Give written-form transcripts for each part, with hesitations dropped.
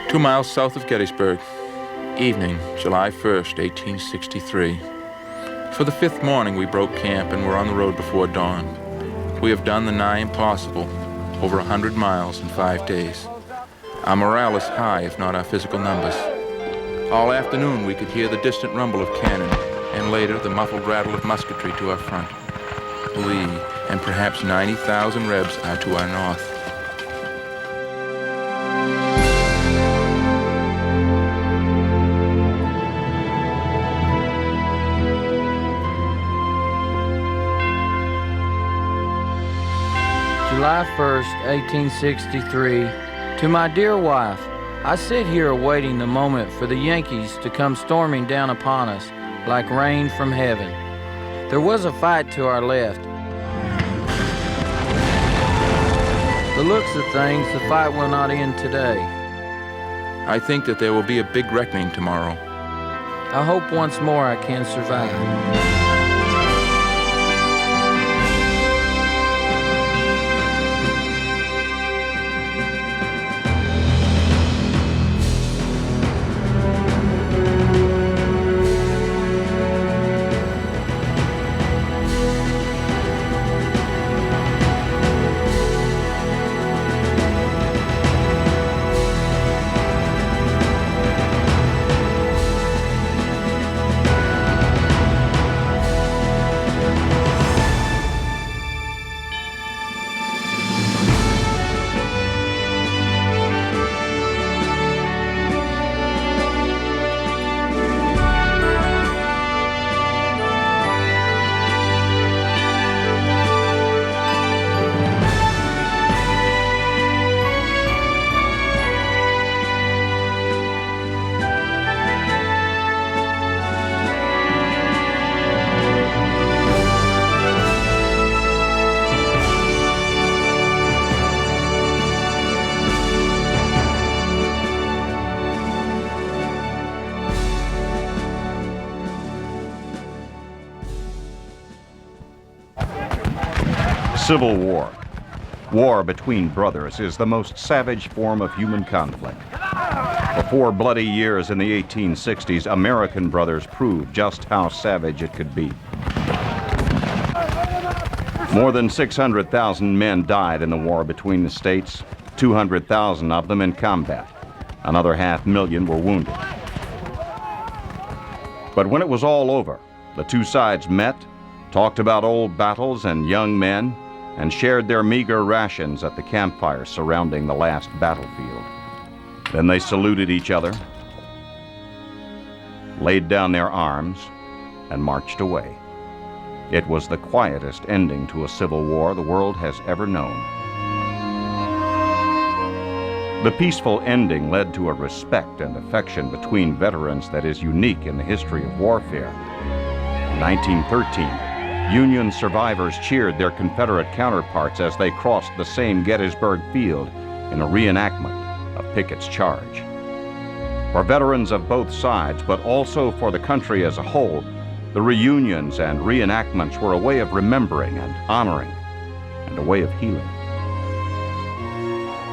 2 miles south of Gettysburg, evening, July 1st, 1863. For the 5th morning, we broke camp and were on the road before dawn. We have done the nigh impossible, over 100 miles in 5 days. Our morale is high, if not our physical numbers. All afternoon, we could hear the distant rumble of cannon, and later, the muffled rattle of musketry to our front. Lee and perhaps 90,000 Rebs are to our north. July 1st, 1863. To my dear wife, I sit here awaiting the moment for the Yankees to come storming down upon us like rain from heaven. There was a fight to our left. The looks of things, the fight will not end today. I think that there will be a big reckoning tomorrow. I hope once more I can survive. Civil War. War between brothers is the most savage form of human conflict. For 4 bloody years in the 1860s, American brothers proved just how savage it could be. More than 600,000 men died in the war between the states, 200,000 of them in combat. Another 500,000 were wounded. But when it was all over, the two sides met, talked about old battles and young men, and shared their meager rations at the campfire surrounding the last battlefield. Then they saluted each other, laid down their arms, and marched away. It was the quietest ending to a civil war the world has ever known. The peaceful ending led to a respect and affection between veterans that is unique in the history of warfare. In 1913, Union survivors cheered their Confederate counterparts as they crossed the same Gettysburg field in a reenactment of Pickett's charge. For veterans of both sides, but also for the country as a whole, the reunions and reenactments were a way of remembering and honoring, and a way of healing.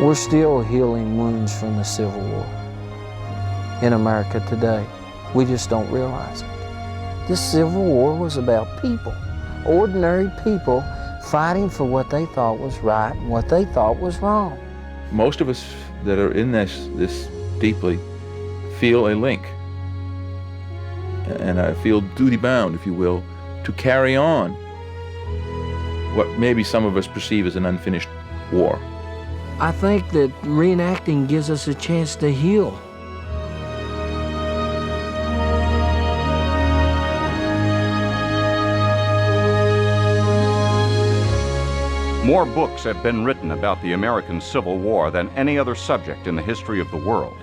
We're still healing wounds from the Civil War in America today. We just don't realize it. This Civil War was about people. Ordinary people fighting for what they thought was right and what they thought was wrong. Most of us that are in this deeply feel a link. And I feel duty-bound, if you will, to carry on what maybe some of us perceive as an unfinished war. I think that reenacting gives us a chance to heal. More books have been written about the American Civil War than any other subject in the history of the world.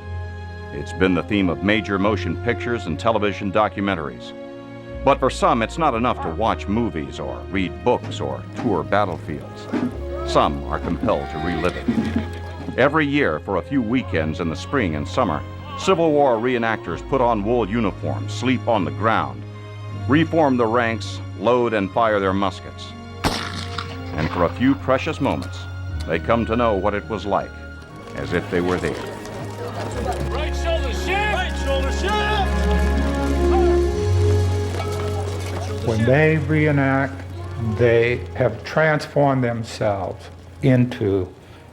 It's been the theme of major motion pictures and television documentaries. But for some, it's not enough to watch movies or read books or tour battlefields. Some are compelled to relive it. Every year, for a few weekends in the spring and summer, Civil War reenactors put on wool uniforms, sleep on the ground, reform the ranks, load and fire their muskets. And for a few precious moments, they come to know what it was like, as if they were there. Right shoulder shift! Right shoulder shift! When they reenact, they have transformed themselves into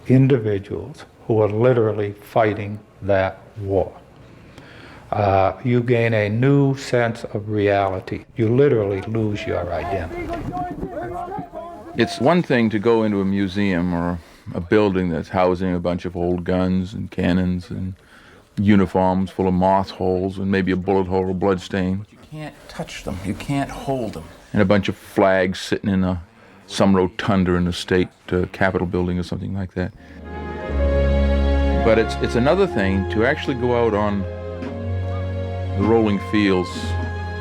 individuals who are literally fighting that war. You gain a new sense of reality. You literally lose your identity. It's one thing to go into a museum or a building that's housing a bunch of old guns and cannons and uniforms full of moth holes and maybe a bullet hole or blood stain. You can't touch them. You can't hold them. And a bunch of flags sitting in some rotunda in the state capitol building or something like that. But it's another thing to actually go out on the rolling fields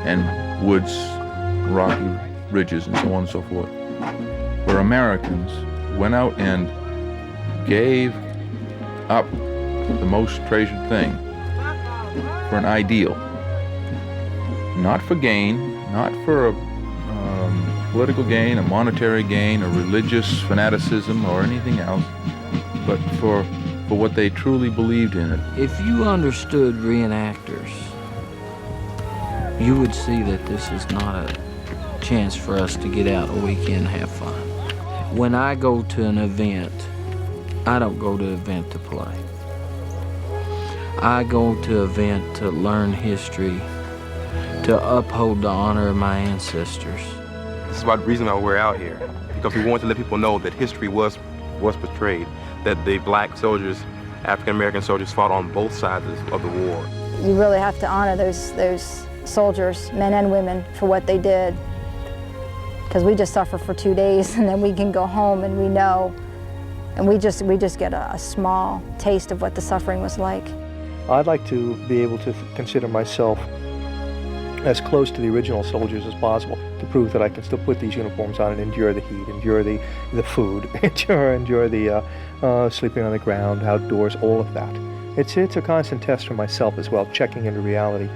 and woods, rocky ridges and so on and so forth, where Americans went out and gave up the most treasured thing for an ideal. Not for gain, not for a political gain, a monetary gain, a religious fanaticism or anything else, but for what they truly believed in it. If you understood reenactors, you would see that this is not a chance for us to get out a weekend and have fun. When I go to an event, I don't go to an event to play. I go to an event to learn history, to uphold the honor of my ancestors. This is the reason why we're out here, because we want to let people know that history was portrayed, that the black soldiers, African-American soldiers fought on both sides of the war. You really have to honor those soldiers, men and women, for what they did. Because we just suffer for 2 days and then we can go home and we know, and we just get a small taste of what the suffering was like. I'd like to be able to consider myself as close to the original soldiers as possible, to prove that I can still put these uniforms on and endure the heat, endure the food, endure the sleeping on the ground, outdoors, all of that. It's a constant test for myself as well, checking into reality.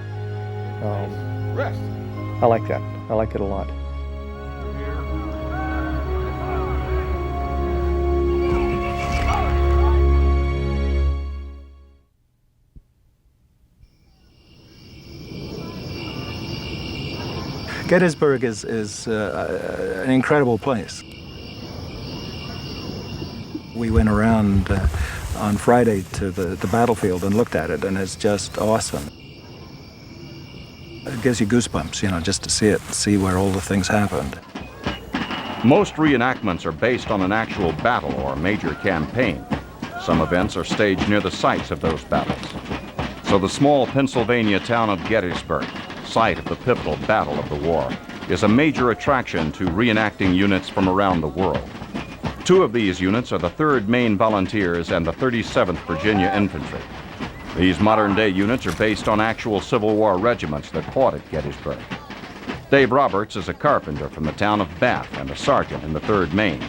I like that. I like it a lot. Gettysburg is an incredible place. We went around on Friday to the battlefield and looked at it, and it's just awesome. It gives you goosebumps, just to see it, see where all the things happened. Most reenactments are based on an actual battle or a major campaign. Some events are staged near the sites of those battles. So the small Pennsylvania town of Gettysburg, site of the pivotal battle of the war, is a major attraction to reenacting units from around the world. Two of these units are the 3rd Maine Volunteers and the 37th Virginia Infantry. These modern-day units are based on actual Civil War regiments that fought at Gettysburg. Dave Roberts is a carpenter from the town of Bath and a sergeant in the 3rd Maine.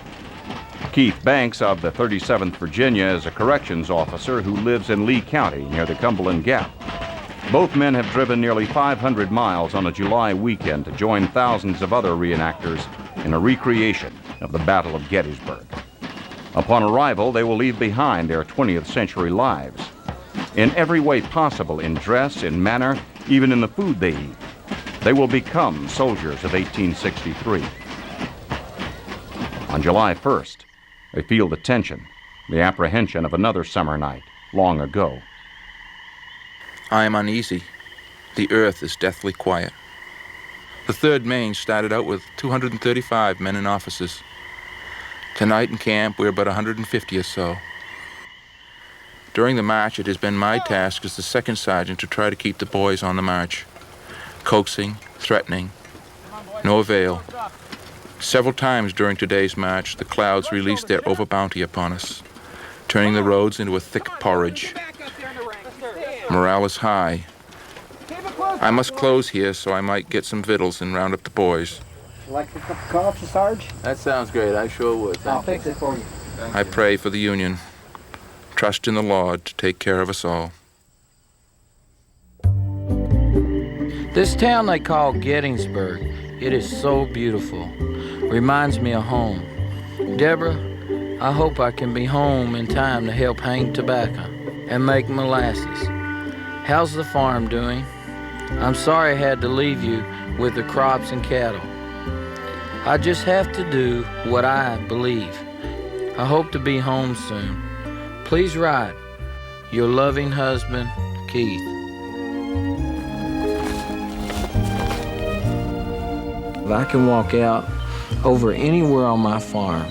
Keith Banks of the 37th Virginia is a corrections officer who lives in Lee County near the Cumberland Gap. Both men have driven nearly 500 miles on a July weekend to join thousands of other reenactors in a recreation of the Battle of Gettysburg. Upon arrival, they will leave behind their 20th century lives. In every way possible, in dress, in manner, even in the food they eat, they will become soldiers of 1863. On July 1st, they feel the tension, the apprehension of another summer night long ago. I am uneasy. The earth is deathly quiet. The 3rd Maine started out with 235 men and officers. Tonight in camp, we're about 150 or so. During the march, it has been my task as the 2nd sergeant to try to keep the boys on the march. Coaxing, threatening, no avail. Several times during today's march, the clouds released their overbounty upon us, turning the roads into a thick porridge. Morale is high. I must close here so I might get some victuals and round up the boys. Would you like a cup of coffee, Sarge? That sounds great. I sure would. I'll fix it for you. I pray for the Union. Trust in the Lord to take care of us all. This town they call Gettysburg, it is so beautiful. Reminds me of home. Deborah, I hope I can be home in time to help hang tobacco. and make molasses. How's the farm doing? I'm sorry I had to leave you with the crops and cattle. I just have to do what I believe. I hope to be home soon. Please write. Your loving husband, Keith. If I can walk out over anywhere on my farm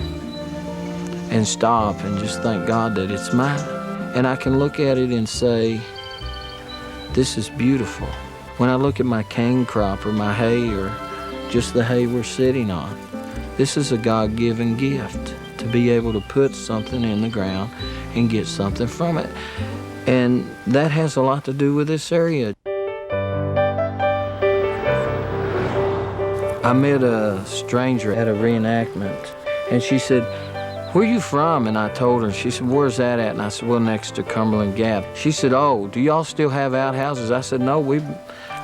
and stop and just thank God that it's mine, and I can look at it and say, this is beautiful. When I look at my cane crop or my hay or just the hay we're sitting on, this is a God-given gift to be able to put something in the ground and get something from it. And that has a lot to do with this area. I met a stranger at a reenactment, and she said, where are you from? And I told her, she said, where's that at? And I said, well, next to Cumberland Gap. She said, oh, do y'all still have outhouses? I said, no,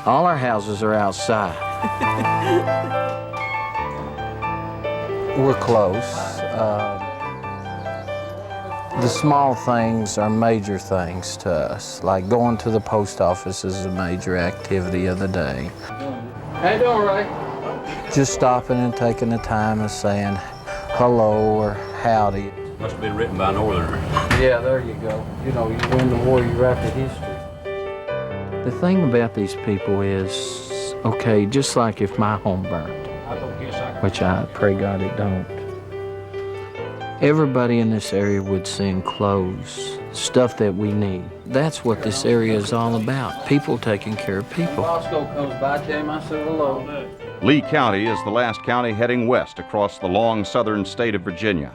all our houses are outside. We're close. The small things are major things to us, like going to the post office is a major activity of the day. How you doing, Ray? Just stopping and taking the time of saying hello or howdy. Must have been written by Northerner. Yeah, there you go. You know, you win the war, you write the history. The thing about these people is, okay, just like if my home burned, which I pray God it don't, everybody in this area would send clothes, stuff that we need. That's what this area is all about, people taking care of people. Roscoe comes by, tell him I said hello. Lee County is the last county heading west across the long southern state of Virginia.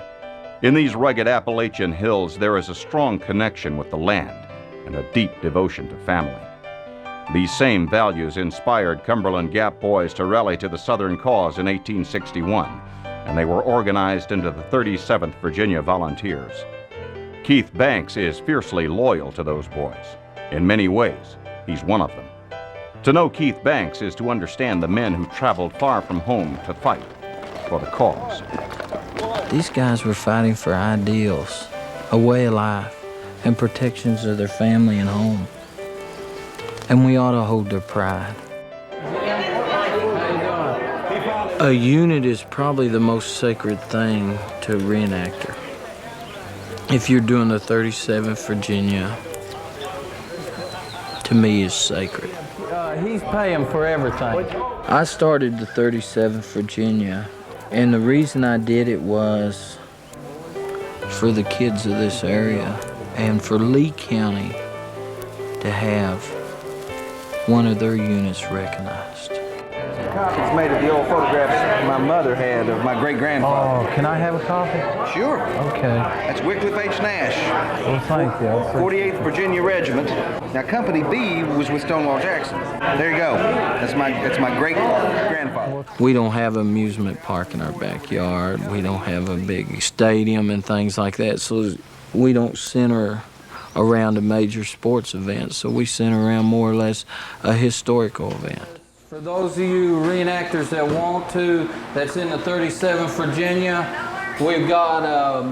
In these rugged Appalachian hills, there is a strong connection with the land and a deep devotion to family. These same values inspired Cumberland Gap boys to rally to the Southern cause in 1861, and they were organized into the 37th Virginia Volunteers. Keith Banks is fiercely loyal to those boys. In many ways, he's one of them. To know Keith Banks is to understand the men who traveled far from home to fight for the cause. These guys were fighting for ideals, a way of life, and protections of their family and home. And we ought to hold their pride. A unit is probably the most sacred thing to a reenactor. If you're doing the 37th Virginia, to me is sacred. He's paying for everything. I started the 37th Virginia, and the reason I did it was for the kids of this area and for Lee County to have one of their units recognized. Copies made of the old photographs my mother had of my great-grandfather. Oh, can I have a copy? Sure. Okay. That's Wycliffe H. Nash. Well, thank you. 48th Virginia Regiment. Now, Company B was with Stonewall Jackson. There you go. That's my great-grandfather. We don't have an amusement park in our backyard. We don't have a big stadium and things like that, so we don't center around a major sports event, so we center around more or less a historical event. For those of you reenactors that want to, that's in the 37th Virginia, we've got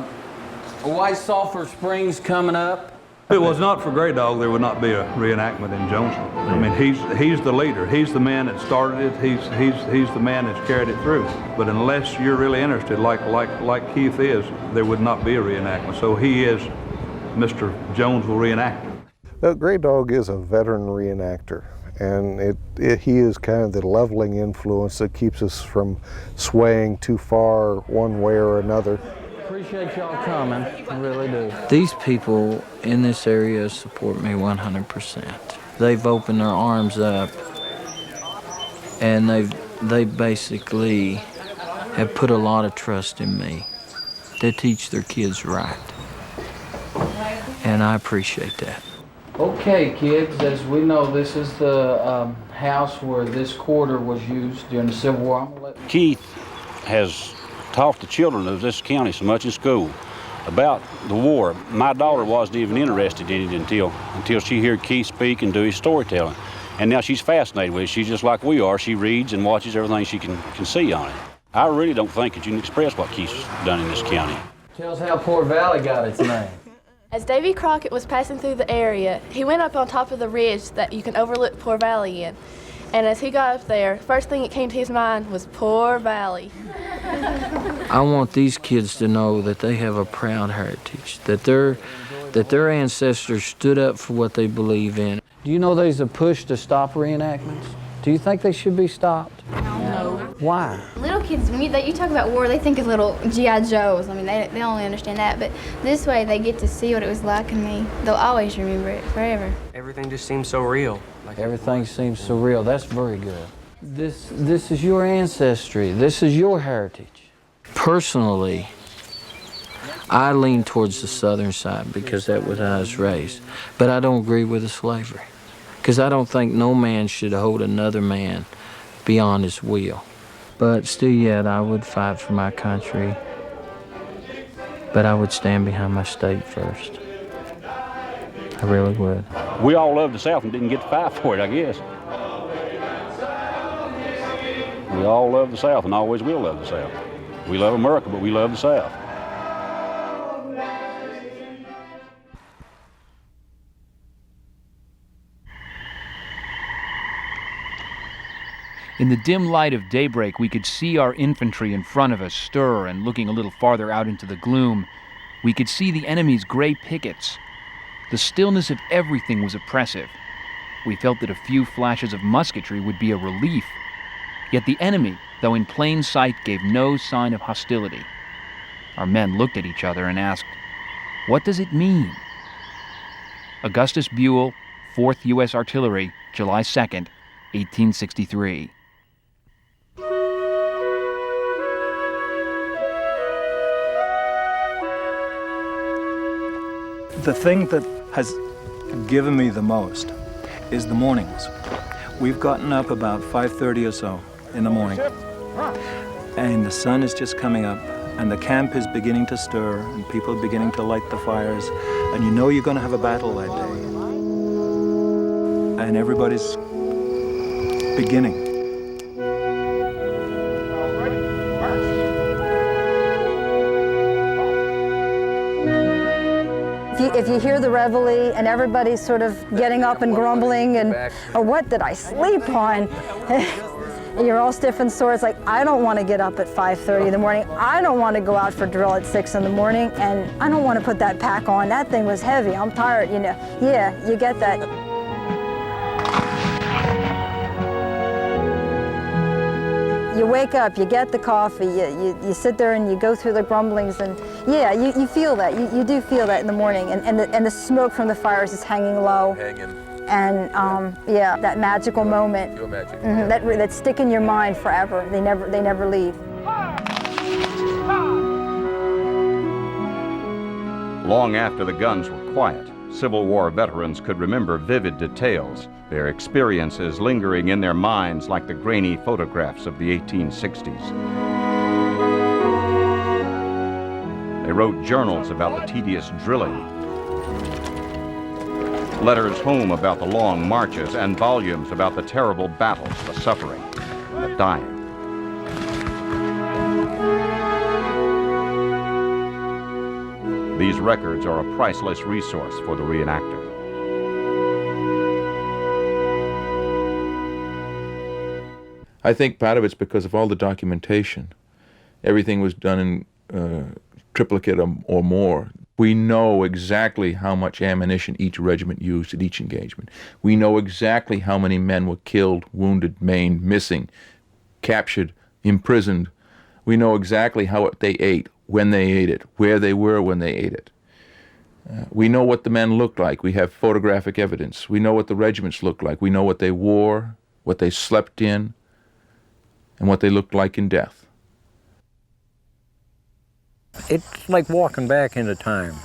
White Sulphur Springs coming up. If it was not for Grey Dog, there would not be a reenactment in Jonesville. I mean, he's the leader. He's the man that started it. He's the man that's carried it through. But unless you're really interested, like Keith is, there would not be a reenactment. So he is Mr. Jonesville Reenactor. Grey Dog is a veteran reenactor, and he is kind of the leveling influence that keeps us from swaying too far one way or another. Appreciate y'all coming, I really do. These people in this area support me 100%. They've opened their arms up, and they basically have put a lot of trust in me to teach their kids right. And I appreciate that. Okay, kids, as we know, this is the house where this quarter was used during the Civil War. Keith has taught the children of this county so much in school about the war. My daughter wasn't even interested in it until she heard Keith speak and do his storytelling. And now she's fascinated with it. She's just like we are. She reads and watches everything she can see on it. I really don't think that you can express what Keith's done in this county. Tell us how Port Valley got its name. As Davy Crockett was passing through the area, he went up on top of the ridge that you can overlook Poor Valley in. And as he got up there, first thing that came to his mind was Poor Valley. I want these kids to know that they have a proud heritage, that their ancestors stood up for what they believe in. Do you know there's a push to stop reenactments? Do you think they should be stopped? No. Why? Little kids, when you talk about war, they think of little G.I. Joes. I mean, they only understand that. But this way, they get to see what it was like, and they'll always remember it forever. Everything just seems so real. Everything seems so real. That's very good. This is your ancestry. This is your heritage. Personally, I lean towards the southern side because that's what I was raised. But I don't agree with the slavery because I don't think no man should hold another man beyond his will. But still yet, I would fight for my country. But I would stand behind my state first. I really would. We all love the South and didn't get to fight for it, I guess. We all love the South and always will love the South. We love America, but we love the South. In the dim light of daybreak, we could see our infantry in front of us stir, and looking a little farther out into the gloom, we could see the enemy's gray pickets. The stillness of everything was oppressive. We felt that a few flashes of musketry would be a relief. Yet the enemy, though in plain sight, gave no sign of hostility. Our men looked at each other and asked, "What does it mean?" Augustus Buell, 4th U.S. Artillery, July 2nd, 1863. The thing that has given me the most is the mornings. We've gotten up about 5:30 or so in the morning, and the sun is just coming up, and the camp is beginning to stir, and people are beginning to light the fires, and you know you're going to have a battle that day. And everybody's beginning. If you hear the reveille and everybody's sort of getting up and grumbling and, or what did I sleep on? And you're all stiff and sore. It's like, I don't want to get up at 5:30 in the morning. I don't want to go out for drill at 6 in the morning. And I don't want to put that pack on. That thing was heavy. I'm tired, you know. Yeah, you get that. You wake up, you get the coffee, you sit there and you go through the grumblings, and yeah, you feel that. You do feel that in the morning, and the smoke from the fires is hanging low. And yeah, that magical moment. Your magic. Mm-hmm, that stick in your mind forever. They never leave. Long after the guns were quiet, Civil War veterans could remember vivid details, their experiences lingering in their minds like the grainy photographs of the 1860s. They wrote journals about the tedious drilling, letters home about the long marches, and volumes about the terrible battles, the suffering, and the dying. These records are a priceless resource for the reenactor. I think part of it's because of all the documentation. Everything was done in triplicate or more. We know exactly how much ammunition each regiment used at each engagement. We know exactly how many men were killed, wounded, maimed, missing, captured, imprisoned. We know exactly how they ate, when they ate it, where they were when they ate it. We know what the men looked like. We have photographic evidence. We know what the regiments looked like. We know what they wore, what they slept in, and what they looked like in death. It's like walking back into time.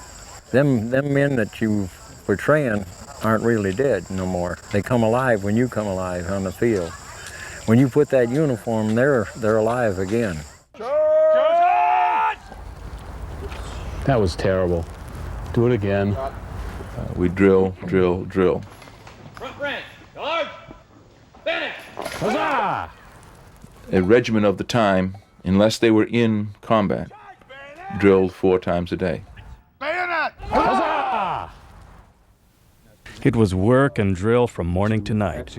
Them men that you portraying aren't really dead no more. They come alive when you come alive on the field. When you put that uniform, they're alive again. That was terrible. Do it again. We drill, drill, drill. Front rank, charge, finish. Huzzah! A regiment of the time, unless they were in combat, drilled 4 times a day. Bayonet! Huzzah! It was work and drill from morning to night.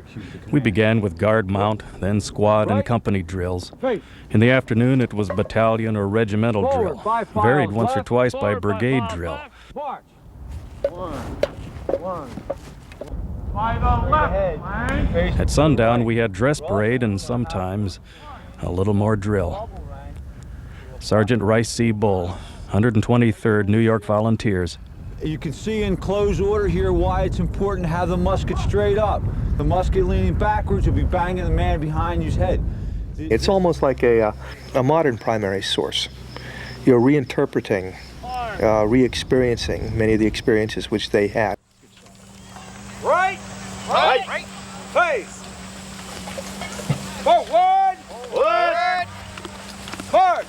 We began with guard mount, then squad and company drills. In the afternoon, it was battalion or regimental drill, varied once or twice by brigade drill. At sundown, we had dress parade and sometimes a little more drill. Sergeant Rice C. Bull, 123rd New York Volunteers. You can see in close order here why it's important to have the musket straight up. The musket leaning backwards will be banging the man behind you's head. It's almost like a modern primary source. You're reinterpreting, re-experiencing many of the experiences which they had. Right, face. Forward, march.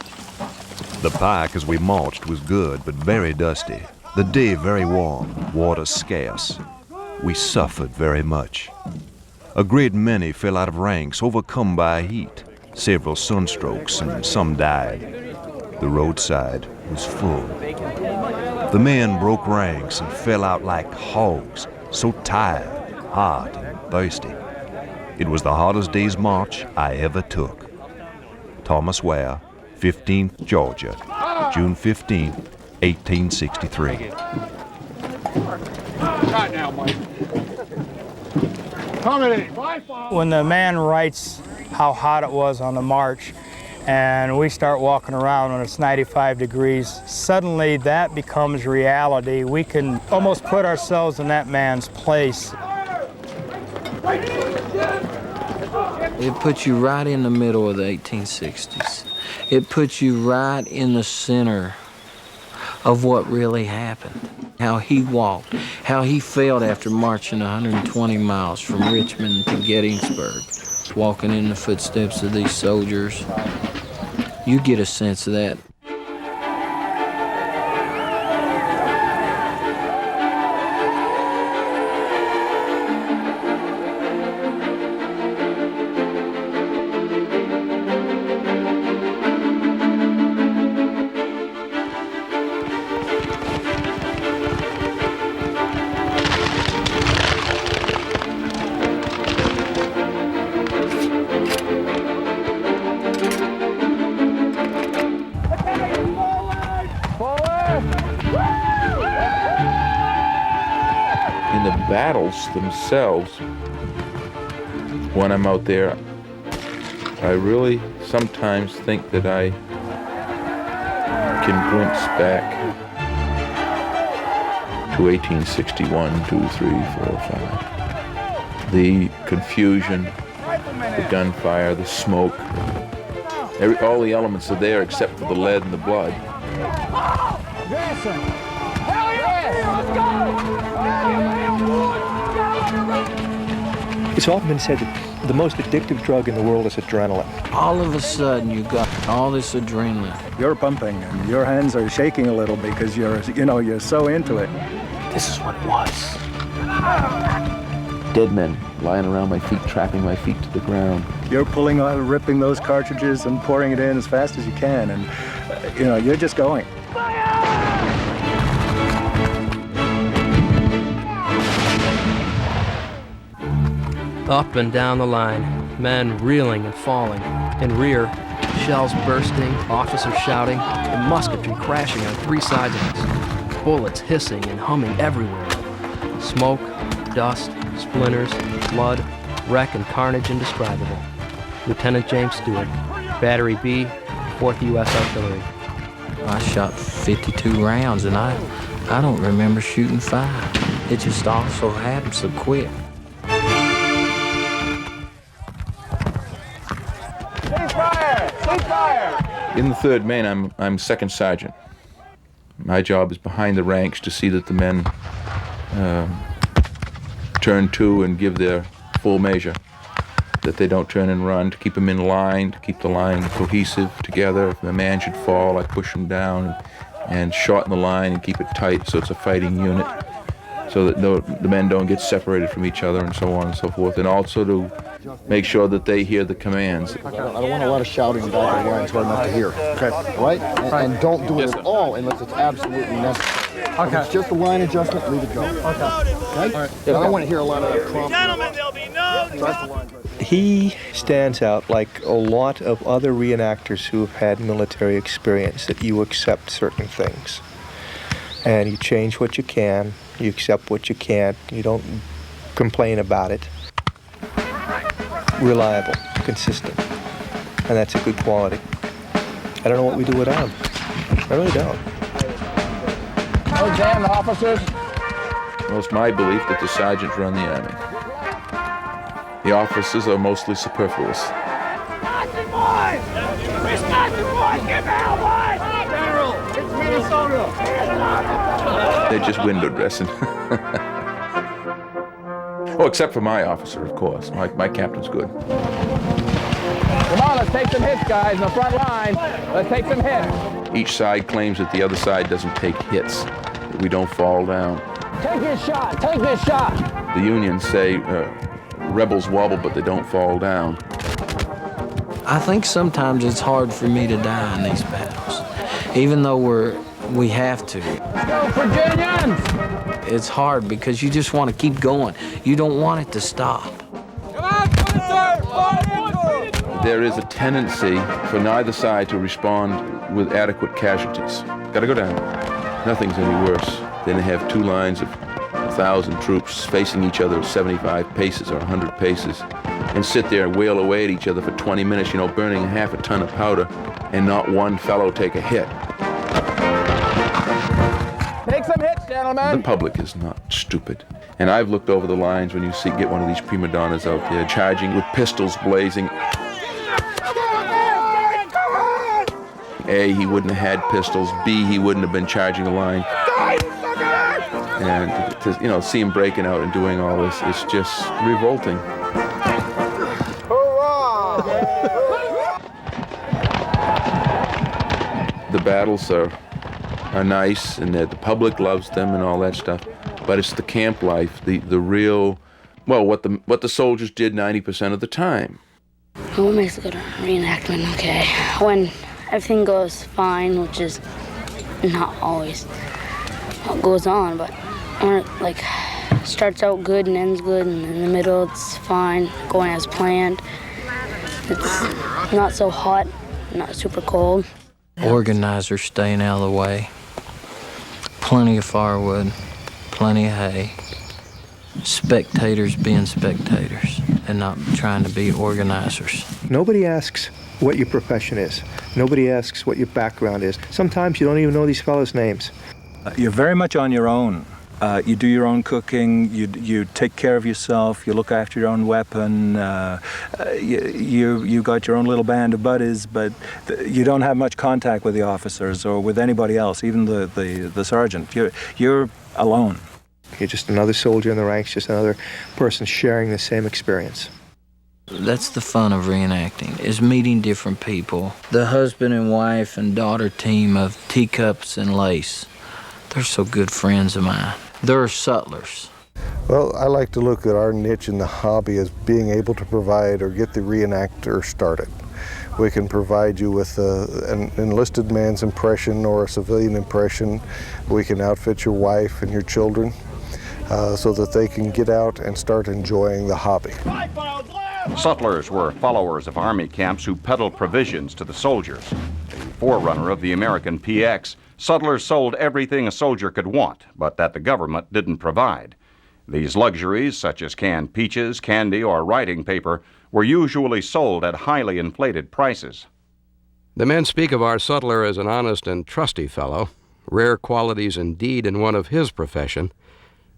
The pike as we marched was good, but very dusty. The day very warm, water scarce. We suffered very much. A great many fell out of ranks, overcome by heat. Several sunstrokes, and some died. The roadside was full. The men broke ranks and fell out like hogs, so tired, hot, and thirsty. It was the hottest day's march I ever took. Thomas Ware, 15th Georgia, June 15th, 1863. Right now, Mike. When the man writes how hot it was on the march, and we start walking around when it's 95 degrees, suddenly that becomes reality. We can almost put ourselves in that man's place. It puts you right in the middle of the 1860s. It puts you right in the center of what really happened. How he walked, how he felt after marching 120 miles from Richmond to Gettysburg, walking in the footsteps of these soldiers. You get a sense of that. In the battles themselves, when I'm out there, I really sometimes think that I can glimpse back to 1861, 2, 3, 4, 5. The confusion, the gunfire, the smoke, all the elements are there except for the lead and the blood. It's often been said that the most addictive drug in the world is adrenaline. All of a sudden, you got all this adrenaline. You're pumping, and your hands are shaking a little because you're so into it. This is what it was. Dead men lying around my feet, trapping my feet to the ground. You're pulling out, ripping those cartridges and pouring it in as fast as you can, and you're just going. Up and down the line, men reeling and falling. In rear, shells bursting, officers shouting, and musketry crashing on three sides of us. Bullets hissing and humming everywhere. Smoke, dust, splinters, blood, wreck and carnage indescribable. Lieutenant James Stewart, Battery B, 4th U.S. Artillery. I shot 52 rounds, and I don't remember shooting 5. It just all so happened so quick. In the 3rd Maine, I'm second sergeant. My job is behind the ranks to see that the men turn to and give their full measure, that they don't turn and run, to keep them in line, to keep the line cohesive together. If a man should fall, I push him down and shorten the line and keep it tight so it's a fighting unit. so that the men don't get separated from each other and so on and so forth, and also to make sure that they hear the commands. I don't want a lot of shouting back the lines hard enough to hear. Okay, right? And don't do it at all unless it's absolutely necessary. Okay. If it's just a line adjustment, leave it go. Okay. Okay? All right. I don't want to hear a lot of that prompt. Gentlemen, there'll be no... He stands out like a lot of other reenactors who have had military experience, that you accept certain things. And you change what you can, you accept what you can't, you don't complain about it. Reliable, consistent, and that's a good quality. I don't know what we do without him. I really don't. Examine officers. Well, it's my belief that the sergeants run the army. The officers are mostly superfluous. Wisconsin boys! Wisconsin boys, get down, boys! General, it's Minnesota! They're just window dressing. Oh, except for my officer, of course. My captain's good. Come on, let's take some hits, guys, in the front line. Let's take some hits. Each side claims that the other side doesn't take hits, that we don't fall down. Take this shot, take this shot! The unions say rebels wobble, but they don't fall down. I think sometimes it's hard for me to die in these battles, even though we have to. Go, Virginians! It's hard because you just want to keep going. You don't want it to stop. Come on, Spencer! There is a tendency for neither side to respond with adequate casualties. Gotta go down. Nothing's any worse than to have two lines of 1,000 troops facing each other 75 paces or 100 paces and sit there and wail away at each other for 20 minutes, burning half a ton of powder, and not one fellow take a hit. Take some hits, gentlemen. The public is not stupid. And I've looked over the lines when you get one of these prima donnas out there charging with pistols blazing. A, he wouldn't have had pistols. B, he wouldn't have been charging the line. And to see him breaking out and doing all this, it's just revolting. The battles are nice, and the public loves them and all that stuff, but it's the camp life, the real, well, what the soldiers did 90% of the time. What makes a good reenactment? Okay, when everything goes fine, which is not always what goes on, but when it starts out good and ends good, and in the middle it's fine, going as planned. It's not so hot, not super cold. Organizers staying out of the way. Plenty of firewood, plenty of hay. Spectators being spectators and not trying to be organizers. Nobody asks what your profession is. Nobody asks what your background is. Sometimes you don't even know these fellas' names. You're very much on your own. You do your own cooking, you take care of yourself, you look after your own weapon, you got your own little band of buddies, but you don't have much contact with the officers or with anybody else, even the sergeant. You're alone. You're just another soldier in the ranks, just another person sharing the same experience. That's the fun of reenacting, is meeting different people. The husband and wife and daughter team of Teacups and Lace, they're so good friends of mine. They're sutlers. Well, I like to look at our niche in the hobby as being able to provide or get the reenactor started. We can provide you with an enlisted man's impression or a civilian impression. We can outfit your wife and your children so that they can get out and start enjoying the hobby. Sutlers were followers of army camps who peddled provisions to the soldiers. The forerunner of the American PX, sutlers sold everything a soldier could want, but that the government didn't provide. These luxuries, such as canned peaches, candy, or writing paper, were usually sold at highly inflated prices. The men speak of our sutler as an honest and trusty fellow, rare qualities indeed in one of his profession.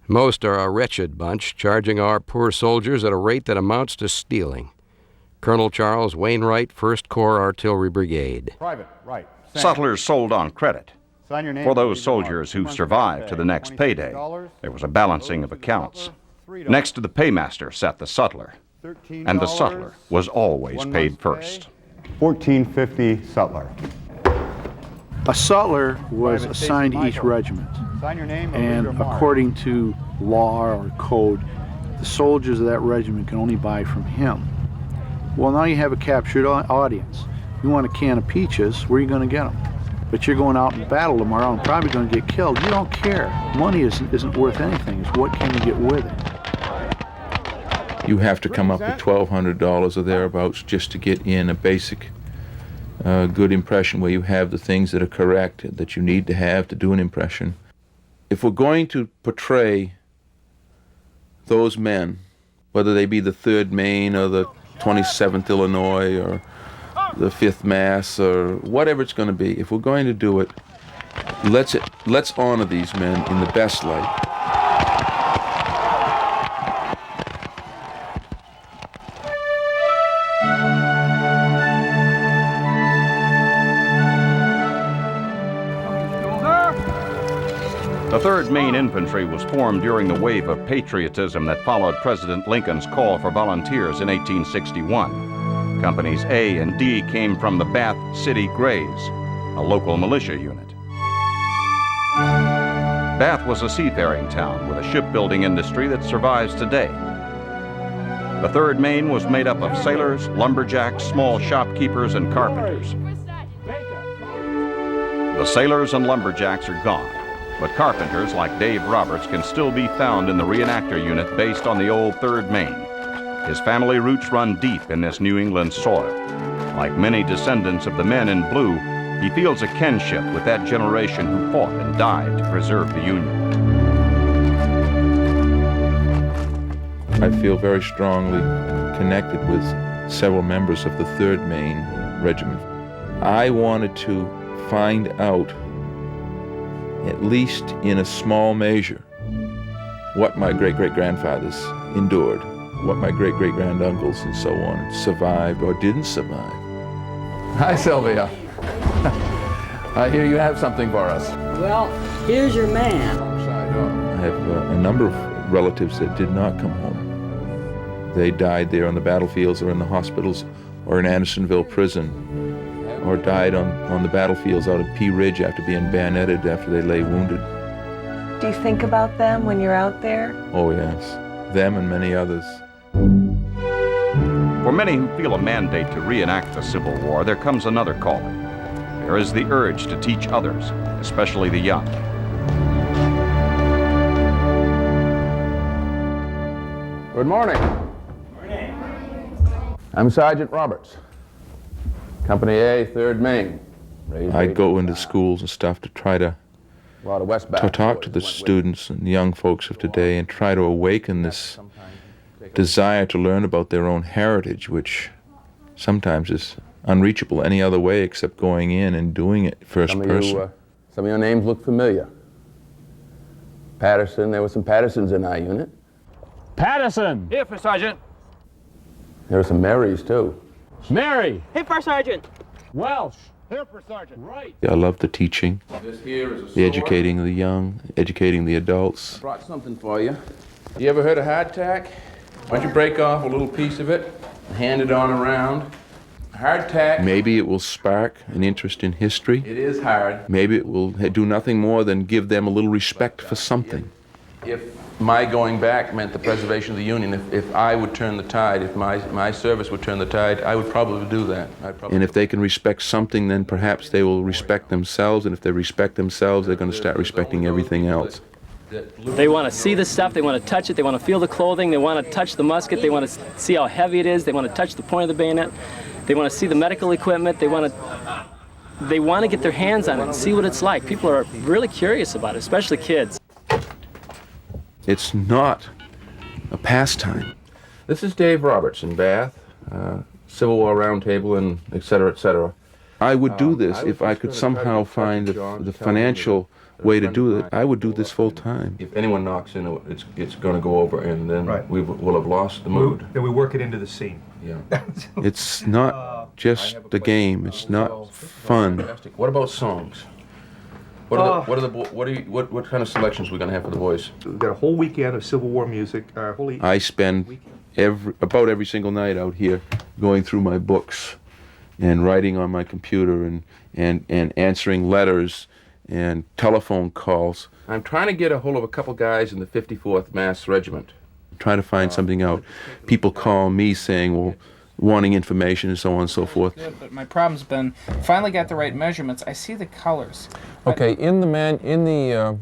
Most are a wretched bunch, charging our poor soldiers at a rate that amounts to stealing. Colonel Charles Wainwright, 1st Corps Artillery Brigade. Private, right. Sutlers sold on credit. For those soldiers who survived to the next payday, there was a balancing of accounts. Next to the paymaster sat the sutler, and the sutler was always paid first. $14.50 sutler. A sutler was assigned to each regiment, and according to law or code the soldiers of that regiment can only buy from him. Well, now you have a captured audience. You want a can of peaches, where are you going to get them? But you're going out in battle tomorrow and probably going to get killed. You don't care. Money isn't worth anything. It's what can you get with it. You have to come up with $1,200 or thereabouts just to get in a basic good impression where you have the things that are correct that you need to have to do an impression. If we're going to portray those men, whether they be the 3rd Maine or the 27th Illinois or the 5th Mass or whatever it's going to be, if we're going to do it, let's honor these men in the best light. The 3rd Maine Infantry was formed during the wave of patriotism that followed President Lincoln's call for volunteers in 1861. Companies A and D came from the Bath City Greys, a local militia unit. Bath was a seafaring town with a shipbuilding industry that survives today. The 3rd Maine was made up of sailors, lumberjacks, small shopkeepers, and carpenters. The sailors and lumberjacks are gone, but carpenters like Dave Roberts can still be found in the reenactor unit based on the old 3rd Maine. His family roots run deep in this New England soil. Like many descendants of the men in blue, he feels a kinship with that generation who fought and died to preserve the Union. I feel very strongly connected with several members of the 3rd Maine Regiment. I wanted to find out, at least in a small measure, what my great-great-grandfathers endured, what my great-great-granduncles and so on survived or didn't survive. Hi, Sylvia. I hear you have something for us. Well, here's your man. I have a number of relatives that did not come home. They died there on the battlefields or in the hospitals or in Andersonville prison, or died on the battlefields out at Pea Ridge after being bayoneted after they lay wounded. Do you think about them when you're out there? Oh yes, them and many others. For many who feel a mandate to reenact the Civil War, there comes another calling. There is the urge to teach others, especially the young. Good morning. I'm Sergeant Roberts, Company A, 3rd Maine. I'd go into schools and stuff to try to talk to the students and young folks of today and try to awaken this desire to learn about their own heritage, which sometimes is unreachable any other way except going in and doing it first person. Some of your names look familiar. Patterson, there were some Pattersons in our unit. Patterson! Here, First Sergeant. There were some Marys, too. Mary! Hey, First Sergeant. Welsh! Here, First Sergeant. Right. I love the teaching, the educating the young, educating the adults. I brought something for you. You ever heard of hardtack? Why don't you break off a little piece of it and hand it on around? Hardtack. Maybe it will spark an interest in history. It is hard. Maybe it will do nothing more than give them a little respect for something. If my going back meant the preservation of the Union, if I would turn the tide, if my service would turn the tide, I would probably do that. And if they can respect something, then perhaps they will respect themselves, and if they respect themselves, they're going to start respecting everything else. They want to see the stuff, they want to touch it, they want to feel the clothing, they want to touch the musket, they want to see how heavy it is, they want to touch the point of the bayonet, they want to see the medical equipment, they want to get their hands on it and see what it's like. People are really curious about it, especially kids. It's not a pastime. This is Dave Roberts in Bath, Civil War Roundtable, and et cetera, et cetera. I would do this if I could somehow find the financial way to do it. I would do this full time. If anyone knocks in, it's going to go over, and then we will have lost the mood. Then we work it into the scene. Yeah. It's not just a game. It's not fun. What about songs? What kind of selections are we going to have for the boys? We've got a whole weekend of Civil War music. I spend about every single night out here going through my books and writing on my computer and answering letters and telephone calls. I'm trying to get a hold of a couple guys in the 54th Mass Regiment. I'm trying to find something out. People call me saying, well, wanting information and so on and so forth. But my problem's been, finally got the right measurements. I see the colors. Okay, in the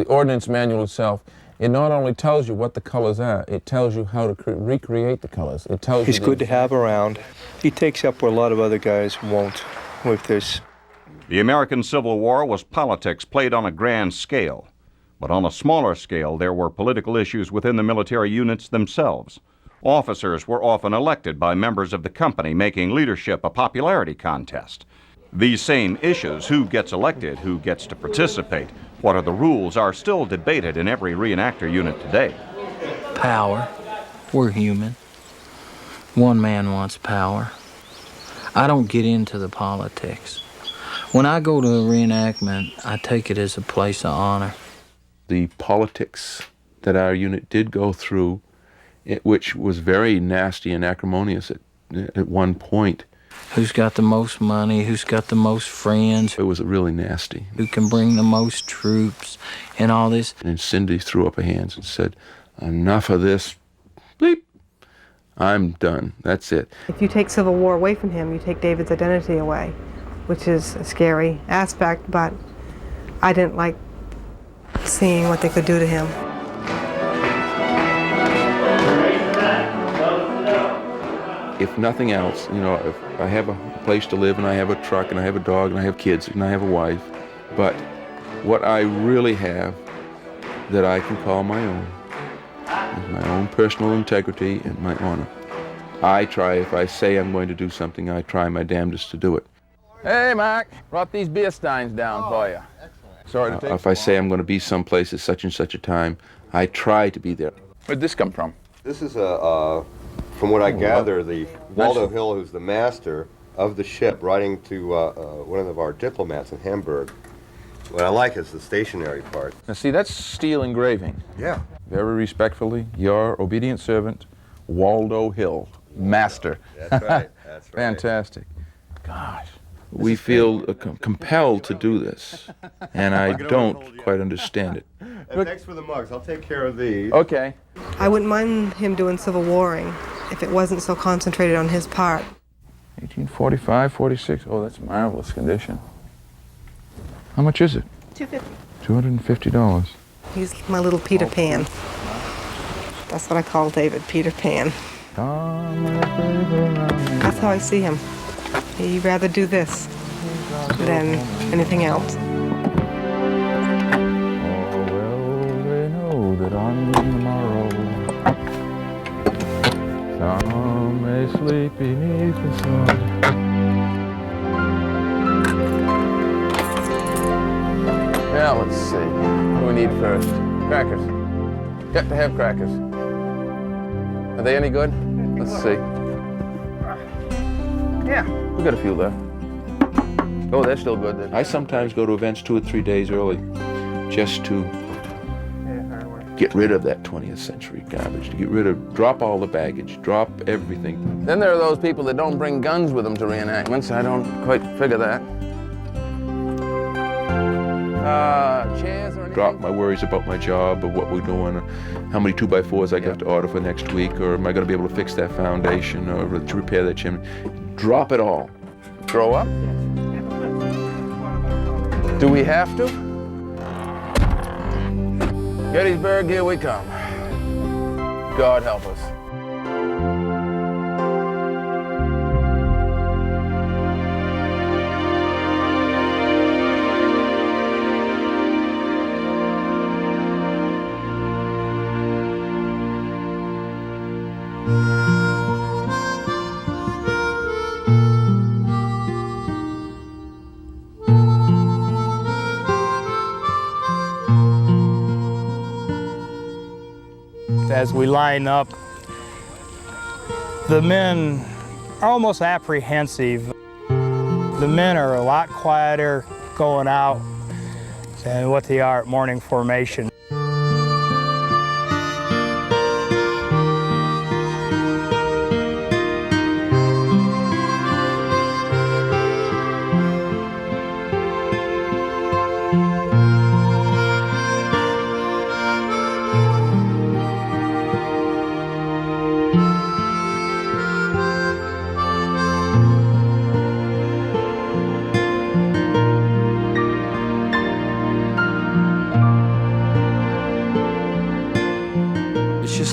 ordnance manual itself, it not only tells you what the colors are, it tells you how to recreate the colors. It tells He's you good to have around. He takes up where a lot of other guys won't with this. The American Civil War was politics played on a grand scale. But on a smaller scale, there were political issues within the military units themselves. Officers were often elected by members of the company, making leadership a popularity contest. These same issues, who gets elected, who gets to participate, what are the rules, are still debated in every reenactor unit today. Power. We're human. One man wants power. I don't get into the politics. When I go to a reenactment, I take it as a place of honor. The politics that our unit did go through, which was very nasty and acrimonious at one point. Who's got the most money? Who's got the most friends? It was really nasty. Who can bring the most troops and all this? And Cindy threw up her hands and said, enough of this. Bleep. I'm done. That's it. If you take Civil War away from him, you take David's identity away, which is a scary aspect, but I didn't like seeing what they could do to him. If nothing else, you know, if I have a place to live and I have a truck and I have a dog and I have kids and I have a wife, but what I really have that I can call my own is my own personal integrity and my honor. I try, if I say I'm going to do something, I try my damnedest to do it. Hey, Mark, brought these beer steins down for you. Sorry to take If I say I'm going to be someplace at such and such a time, I try to be there. Where'd this come from? This is from what I gather, the Waldo Hill, who's the master of the ship, writing to one of our diplomats in Hamburg. What I like is the stationary part. Now see, that's steel engraving. Yeah. Very respectfully, your obedient servant, Waldo Hill, master. That's right. That's right. Fantastic. Gosh. We feel compelled to do this, and I don't quite understand it. And thanks for the mugs. I'll take care of these. Okay. I wouldn't mind him doing Civil Warring if it wasn't so concentrated on his part. 1845, 46. Oh, that's marvelous condition. How much is it? $250. $250. He's my little Peter Pan. That's what I call David, Peter Pan. That's how I see him. He'd rather do this than anything else. Oh, well, they know that on the morrow some may sleep beneath the sun. Now, let's see. What do we need first? Crackers. Got to have crackers. Are they any good? Let's see. Yeah, we got a few left. Oh, they're still good then. I sometimes go to events 2 or 3 days early just to get rid of that 20th century garbage, to get rid of, drop all the baggage, drop everything. Then there are those people that don't bring guns with them to reenactments. I don't quite figure that. Chairs or anything? Drop my worries about my job or what we're doing, or how many 2x4s I got to order for next week, or am I going to be able to fix that foundation or to repair that chimney. Drop it all. Grow up? Do we have to? Gettysburg, here we come. God help us. As we line up, the men are almost apprehensive. The men are a lot quieter going out than what they are at morning formation.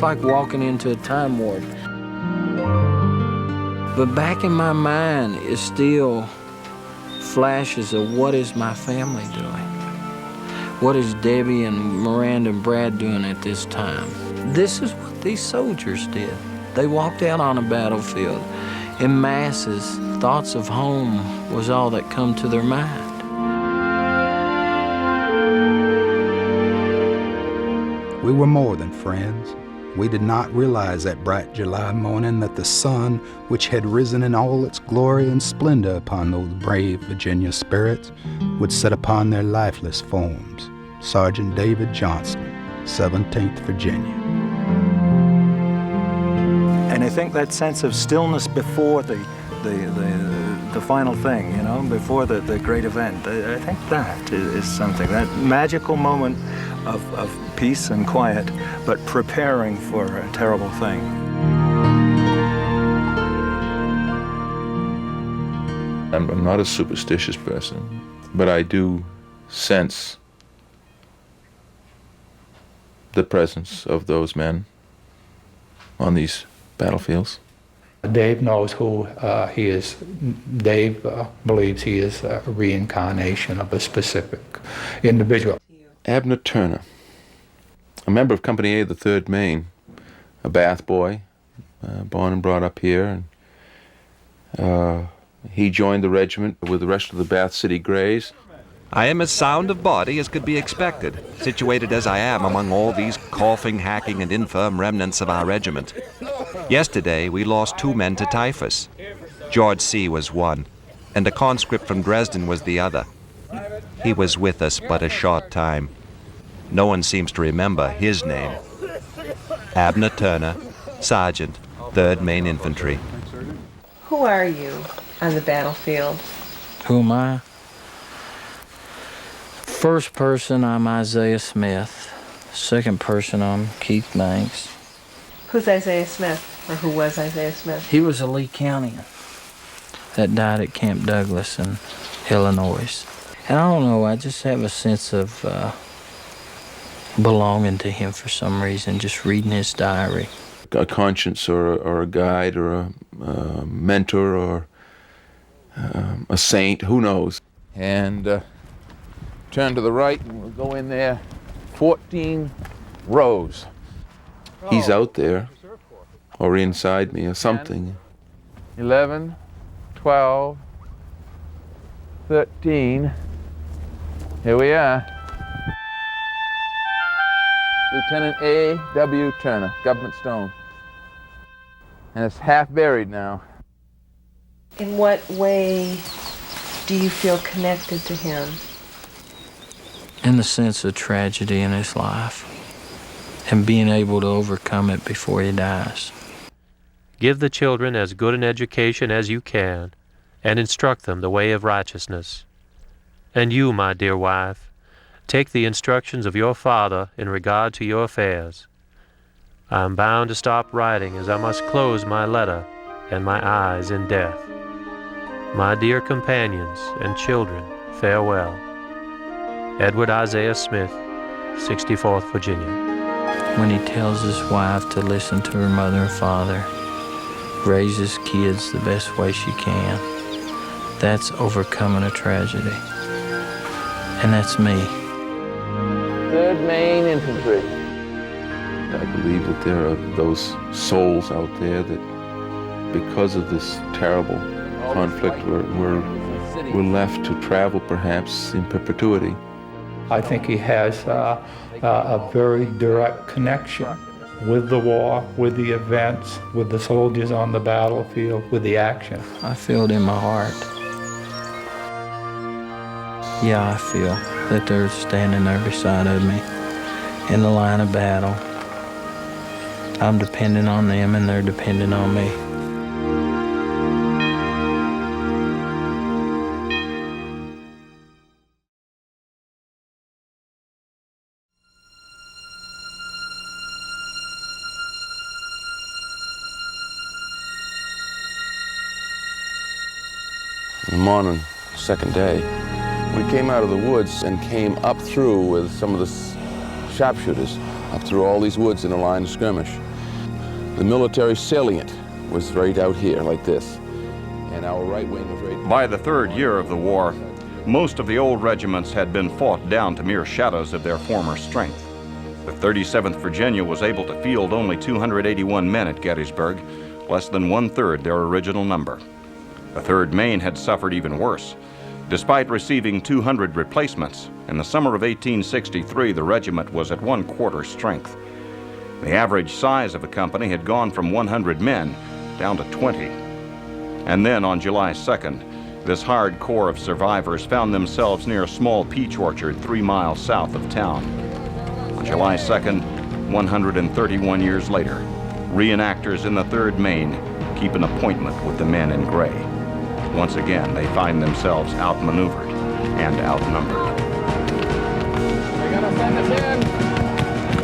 It's like walking into a time warp. But back in my mind is still flashes of what is my family doing? What is Debbie and Miranda and Brad doing at this time? This is what these soldiers did. They walked out on a battlefield in masses. Thoughts of home was all that come to their mind. We were more than friends. We did not realize that bright July morning that the sun, which had risen in all its glory and splendor upon those brave Virginia spirits, would set upon their lifeless forms. Sergeant David Johnston, 17th Virginia. And I think that sense of stillness before the final thing, you know, before the great event, I think that is something, that magical moment of peace and quiet, but preparing for a terrible thing. I'm not a superstitious person, but I do sense the presence of those men on these battlefields. Dave knows who he is. Dave believes he is a reincarnation of a specific individual. Abner Turner, a member of Company A, the 3rd Maine, a Bath boy, born and brought up here. And, he joined the regiment with the rest of the Bath City Greys. I am as sound of body as could be expected, situated as I am among all these coughing, hacking, and infirm remnants of our regiment. Yesterday, we lost 2 men to typhus. George C. was one, and a conscript from Dresden was the other. He was with us but a short time. No one seems to remember his name. Abner Turner, Sergeant, 3rd Maine Infantry. Who are you on the battlefield? Who am I? First person, I'm Isaiah Smith. Second person, I'm Keith Banks. Who's Isaiah Smith, or who was Isaiah Smith? He was a Lee Countyan that died at Camp Douglas in Illinois. And I don't know, I just have a sense of belonging to him for some reason, just reading his diary. A conscience or a guide or a mentor or a saint, who knows. And turn to the right and we'll go in there 14 rows. He's out there or inside me or something. 11, 12, 13. Here we are. Lieutenant A.W. Turner, Government Stone. And it's half buried now. In what way do you feel connected to him? In the sense of tragedy in his life and being able to overcome it before he dies. Give the children as good an education as you can and instruct them the way of righteousness. And you, my dear wife, take the instructions of your father in regard to your affairs. I am bound to stop writing as I must close my letter and my eyes in death. My dear companions and children, farewell. Edward Isaiah Smith, 64th Virginia. When he tells his wife to listen to her mother and father, raise his kids the best way she can, that's overcoming a tragedy. And that's me. 3rd Maine Infantry. I believe that there are those souls out there that, because of this terrible conflict, we're left to travel perhaps in perpetuity. I think he has a very direct connection with the war, with the events, with the soldiers on the battlefield, with the action. I feel it in my heart. Yeah, I feel that they're standing there beside of me in the line of battle. I'm depending on them and they're depending on me. The morning, second day, we came out of the woods and came up through with some of the sharpshooters, up through all these woods in a line of skirmish. The military salient was right out here, like this. And our right wing was right... By the third year of the war, most of the old regiments had been fought down to mere shadows of their former strength. The 37th Virginia was able to field only 281 men at Gettysburg, less than one-third their original number. The 3rd Maine had suffered even worse. Despite receiving 200 replacements, in the summer of 1863 the regiment was at 1/4 strength. The average size of the company had gone from 100 men down to 20. And then on July 2nd, this hard core of survivors found themselves near a small peach orchard 3 miles south of town. On July 2nd, 131 years later, reenactors in the 3rd Maine keep an appointment with the men in gray. Once again, they find themselves outmaneuvered and outnumbered. They're gonna send us in.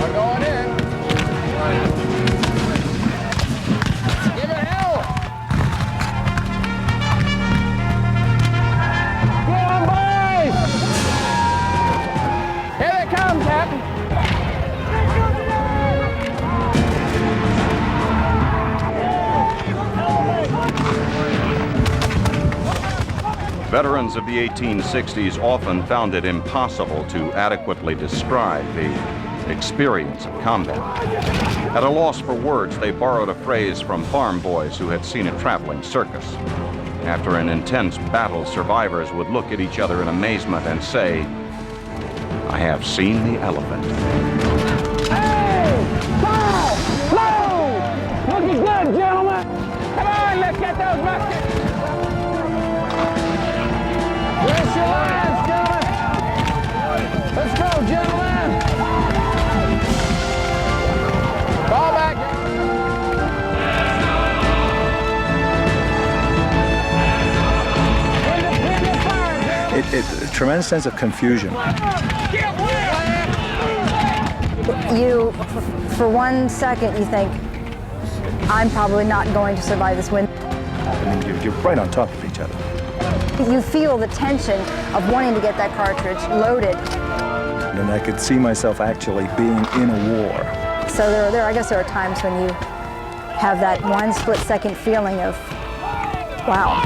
We're going in. Give it hell! Get on, boys! Here they come, Captain. Veterans of the 1860s often found it impossible to adequately describe the experience of combat. At a loss for words, they borrowed a phrase from farm boys who had seen a traveling circus. After an intense battle, survivors would look at each other in amazement and say, "I have seen the elephant." Hey! Fire! Load! Looking good, gentlemen! Come on, let's get those muskets! Where's your lines, gentlemen? Let's go, gentlemen! Fall back! It's a tremendous sense of confusion. You, for 1 second, you think, I'm probably not going to survive this wind. I mean, you're right on top of each other. You feel the tension of wanting to get that cartridge loaded. And I could see myself actually being in a war. So I guess there are times when you have that 1 split-second feeling of, wow.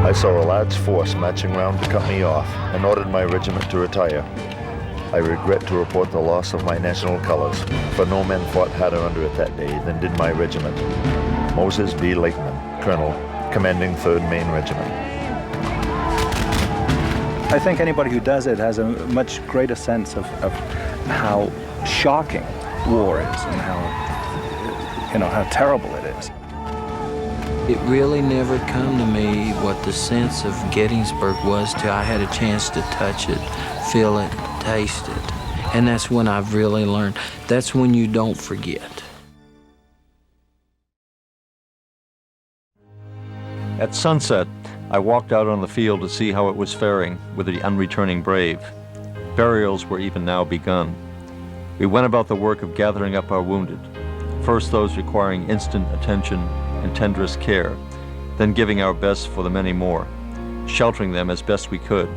I saw a large force marching round to cut me off and ordered my regiment to retire. I regret to report the loss of my national colors, for no men fought harder under it that day than did my regiment. Moses B. Lakeman, Colonel, commanding 3rd Maine Regiment. I think anybody who does it has a much greater sense of how shocking war is and how terrible it is. It really never come to me what the sense of Gettysburg was till I had a chance to touch it, feel it, taste it. And that's when I've really learned. That's when you don't forget. At sunset, I walked out on the field to see how it was faring with the unreturning brave. Burials were even now begun. We went about the work of gathering up our wounded, first those requiring instant attention and tenderest care, then giving our best for the many more, sheltering them as best we could,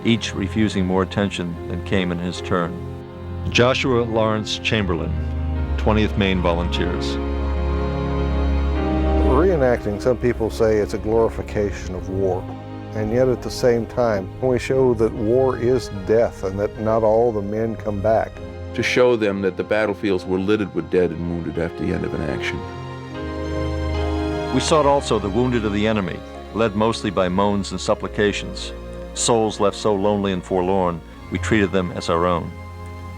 each refusing more attention than came in his turn. Joshua Lawrence Chamberlain, 20th Maine Volunteers. Reenacting, some people say it's a glorification of war, and yet at the same time, we show that war is death and that not all the men come back. To show them that the battlefields were littered with dead and wounded after the end of an action. We sought also the wounded of the enemy, led mostly by moans and supplications. Souls left so lonely and forlorn, we treated them as our own.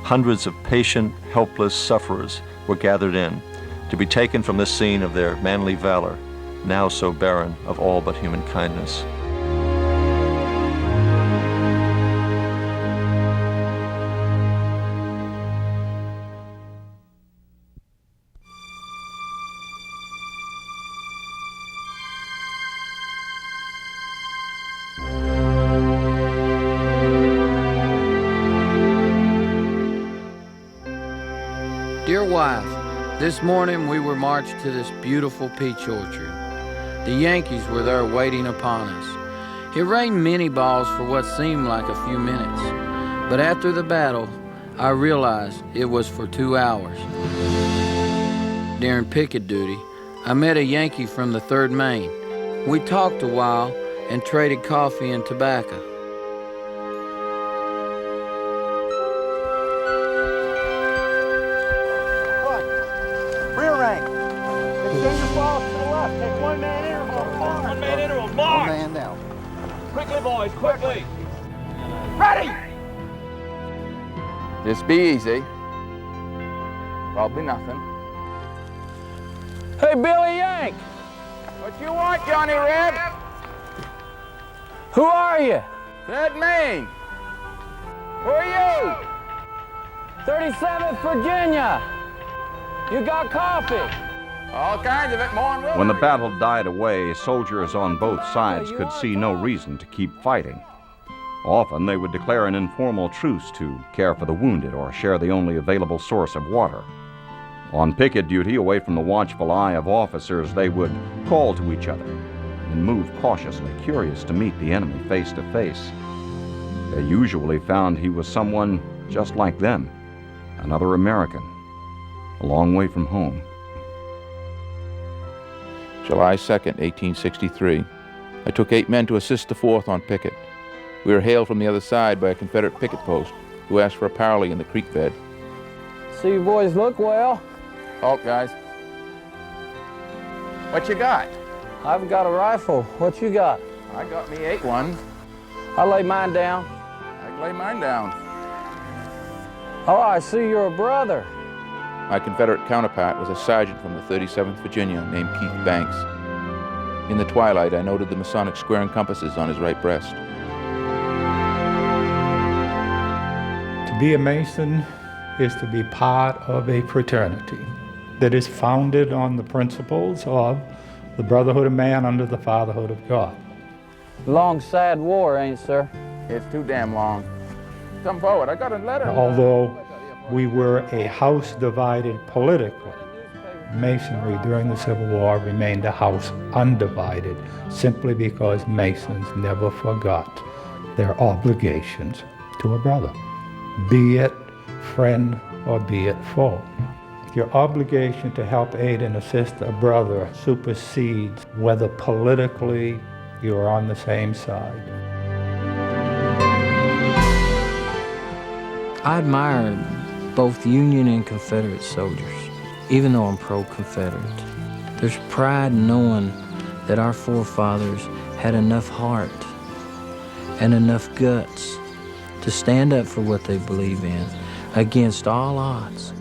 Hundreds of patient, helpless sufferers were gathered in, to be taken from this scene of their manly valor, now so barren of all but human kindness. wife, this morning we were marched to this beautiful peach orchard. The Yankees were there waiting upon us. It rained many balls for what seemed like a few minutes, but after the battle, I realized it was for 2 hours. During picket duty, I met a Yankee from the 3rd Maine. We talked a while and traded coffee and tobacco. Rear rank. Extend your balls to the left. Take 1 man interval. 1 man interval. March. 1 man down. Quickly, boys. Quickly. Ready. Just be easy. Probably nothing. Hey, Billy Yank! What you want, Johnny Reb? Who are you? 3rd Maine. Who are you? 37th Virginia. You got coffee? All kinds of it, more than When the battle died away, soldiers on both sides could see no reason to keep fighting. Often they would declare an informal truce to care for the wounded or share the only available source of water. On picket duty, away from the watchful eye of officers, they would call to each other and move cautiously, curious to meet the enemy face to face. They usually found he was someone just like them, another American, a long way from home. July 2nd, 1863. I took 8 men to assist the 4th on picket. We were hailed from the other side by a Confederate picket post who asked for a parley in the creek bed. So you boys look well. Halt, guys. What you got? I've got a rifle. What you got? I got me 8-1. I'll lay mine down. I can lay mine down. Oh, I see you're a brother. My Confederate counterpart was a sergeant from the 37th Virginia named Keith Banks. In the twilight, I noted the Masonic square and compasses on his right breast. To be a Mason is to be part of a fraternity that is founded on the principles of the brotherhood of man under the fatherhood of God. Long, sad war, ain't it, sir? It's too damn long. Come forward, I got a letter. Although we were a house divided politically, Masonry during the Civil War remained a house undivided simply because Masons never forgot their obligations to a brother, be it friend or be it foe. Your obligation to help aid and assist a brother supersedes whether politically you are on the same side. I admire both Union and Confederate soldiers, even though I'm pro-Confederate. There's pride in knowing that our forefathers had enough heart and enough guts to stand up for what they believe in against all odds.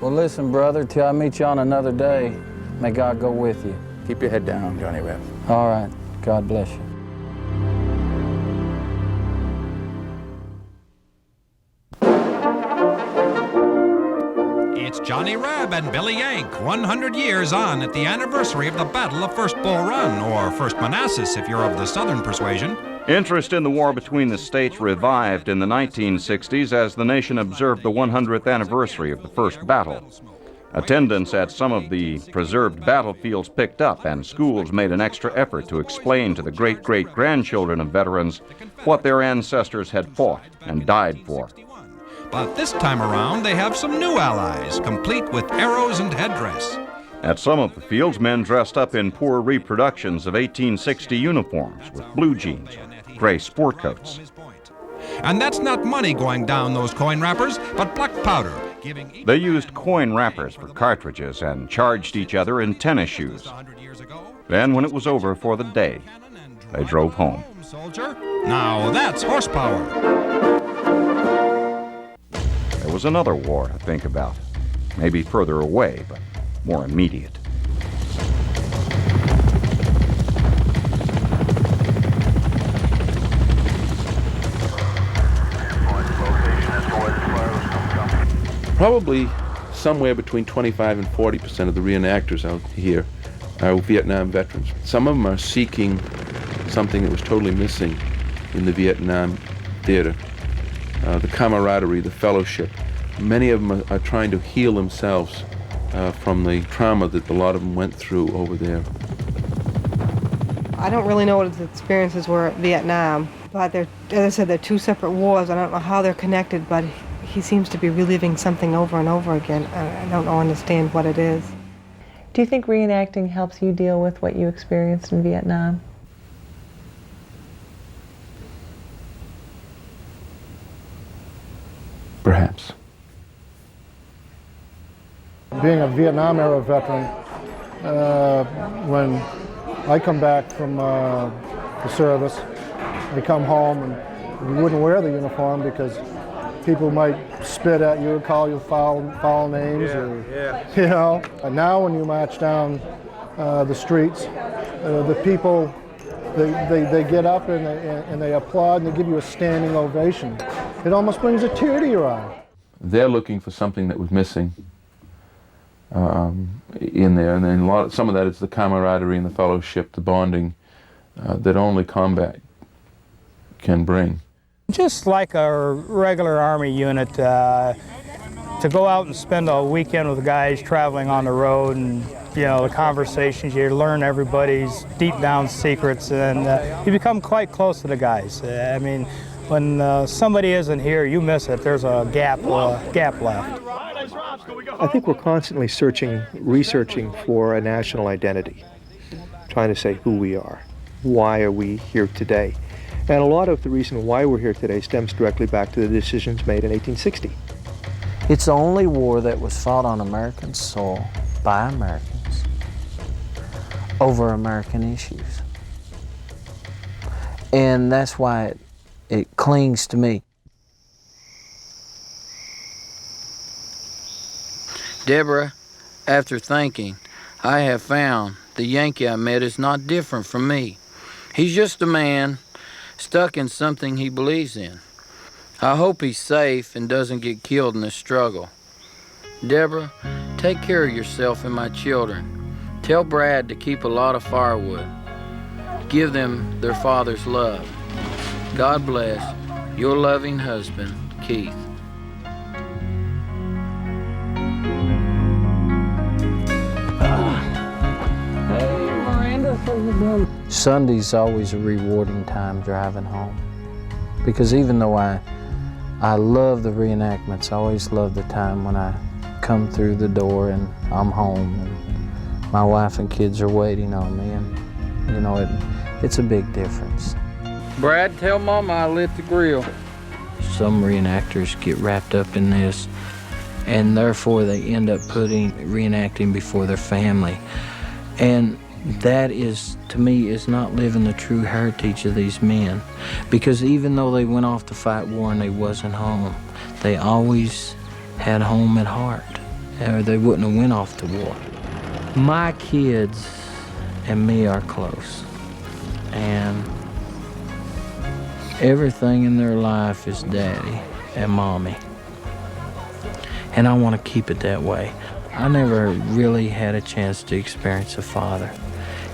Well, listen, brother, till I meet you on another day, may God go with you. Keep your head down, Johnny Reb. All right. God bless you. It's Johnny Reb and Billy Yank, 100 years on at the anniversary of the Battle of First Bull Run, or First Manassas if you're of the southern persuasion. Interest in the war between the states revived in the 1960s as the nation observed the 100th anniversary of the first battle. Attendance at some of the preserved battlefields picked up, and schools made an extra effort to explain to the great-great-grandchildren of veterans what their ancestors had fought and died for. But this time around, they have some new allies, complete with arrows and headdress. At some of the fields, men dressed up in poor reproductions of 1860 uniforms with blue jeans, gray sport coats. And that's not money going down those coin wrappers, but black powder. They used coin wrappers for cartridges and charged each other in tennis shoes. Then, when it was over for the day, they drove home. Soldier, now that's horsepower. There was another war to think about, maybe further away, but more immediate. Probably somewhere between 25 and 40% of the reenactors out here are Vietnam veterans. Some of them are seeking something that was totally missing in the Vietnam theater. The camaraderie, the fellowship, Many of them are trying to heal themselves from the trauma that a lot of them went through over there. I don't really know what his experiences were at Vietnam, but as I said, they're two separate wars. I don't know how they're connected, but he seems to be reliving something over and over again. I don't understand what it is. Do you think reenacting helps you deal with what you experienced in Vietnam? Perhaps. Being a Vietnam-era veteran, when I come back from the service, I come home and you wouldn't wear the uniform because people might spit at you, call you foul names, you know. And now when you march down the streets, the people, they get up and they applaud and they give you a standing ovation. It almost brings a tear to your eye. They're looking for something that was missing in there, and then some of that is the camaraderie and the fellowship, the bonding that only combat can bring. Just like a regular Army unit, to go out and spend a weekend with guys traveling on the road, and you know, the conversations, you learn everybody's deep down secrets, and you become quite close to the guys. I mean, when somebody isn't here, you miss it. There's a gap left. I think we're constantly researching for a national identity, trying to say who we are, why are we here today. And a lot of the reason why we're here today stems directly back to the decisions made in 1860. It's the only war that was fought on American soil by Americans over American issues. And that's why it clings to me. Deborah, after thinking, I have found the Yankee I met is not different from me. He's just a man stuck in something he believes in. I hope he's safe and doesn't get killed in this struggle. Deborah, take care of yourself and my children. Tell Brad to keep a lot of firewood. Give them their father's love. God bless. Your loving husband, Keith. Sunday's always a rewarding time driving home, because even though I love the reenactments, I always love the time when I come through the door and I'm home and my wife and kids are waiting on me, and you know, it's a big difference. Brad, tell Mama I lit the grill. Some reenactors get wrapped up in this, and therefore they end up putting reenacting before their family. And that is, to me, is not living the true heritage of these men. Because even though they went off to fight war and they wasn't home, they always had home at heart, or they wouldn't have went off to war. My kids and me are close, and everything in their life is Daddy and Mommy. And I want to keep it that way. I never really had a chance to experience a father,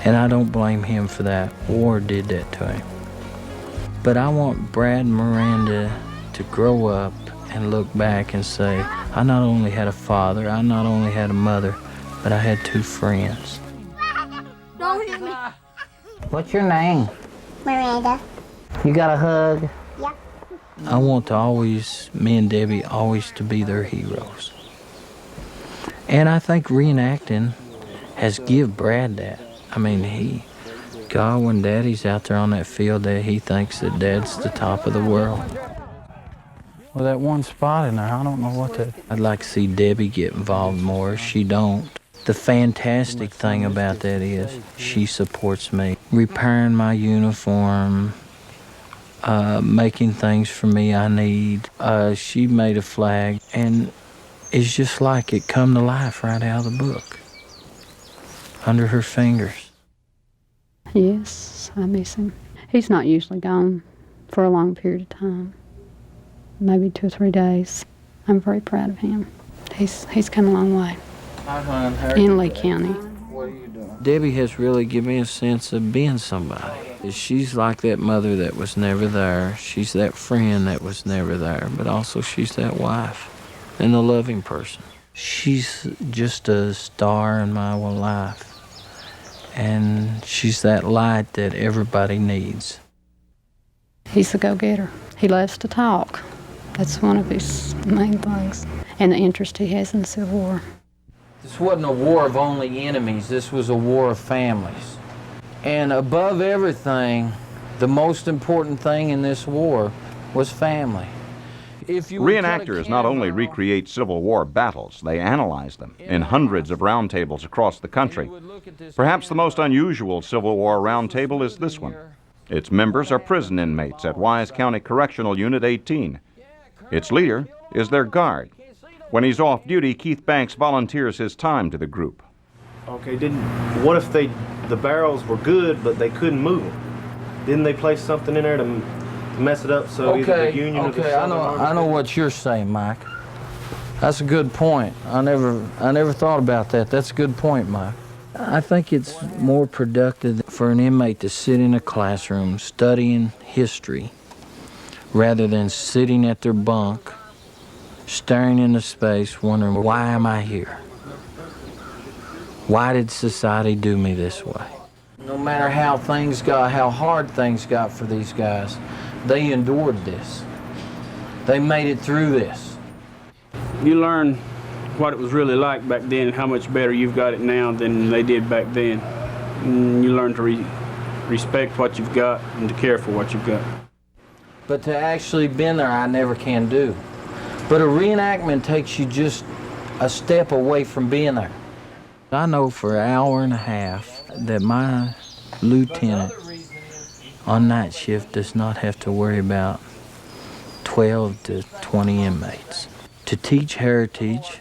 and I don't blame him for that. War did that to him. But I want Brad and Miranda to grow up and look back and say, I not only had a father, I not only had a mother, but I had two friends. Don't hit me. What's your name? Miranda. You got a hug? Yeah. I want to always, me and Debbie, always to be their heroes. And I think reenacting has give Brad that. I mean, God, when Daddy's out there on that field, he thinks that Dad's the top of the world. Well, that one spot in there, I don't know what to... I'd like to see Debbie get involved more. She don't. The fantastic thing about that is she supports me. Repairing my uniform, making things for me I need. She made a flag, and it's just like it come to life right out of the book, under her fingers. Yes, I miss him. He's not usually gone for a long period of time, maybe 2 or 3 days. I'm very proud of him. He's come a long way. In Lee County. Debbie has really given me a sense of being somebody. She's like that mother that was never there. She's that friend that was never there, but also she's that wife. and a loving person. She's just a star in my life, and she's that light that everybody needs. He's a go-getter. He loves to talk. That's one of his main things, and the interest he has in the Civil War. This wasn't a war of only enemies. This was a war of families. And above everything, the most important thing in this war was family. Reenactors not only recreate Civil War battles, they analyze them in hundreds of roundtables across the country. Perhaps the most unusual Civil War roundtable is this one. Its members are prison inmates at Wise County Correctional Unit 18. Its leader is their guard. When he's off duty, Keith Banks volunteers his time to the group. Okay, what if the barrels were good, but they couldn't move them? Didn't they place something in there to mess it up so either the Union or the Southern Army? I know what you're saying, Mike. That's a good point. I never thought about that. That's a good point, Mike. I think it's more productive for an inmate to sit in a classroom studying history rather than sitting at their bunk, staring into space, wondering, why am I here? Why did society do me this way? No matter how hard things got for these guys, they endured this. They made it through this. You learn what it was really like back then and how much better you've got it now than they did back then. And you learn to respect what you've got and to care for what you've got. But to actually been there, I never can do. But a reenactment takes you just a step away from being there. I know for an hour and a half that my lieutenant on night shift does not have to worry about 12 to 20 inmates. To teach heritage,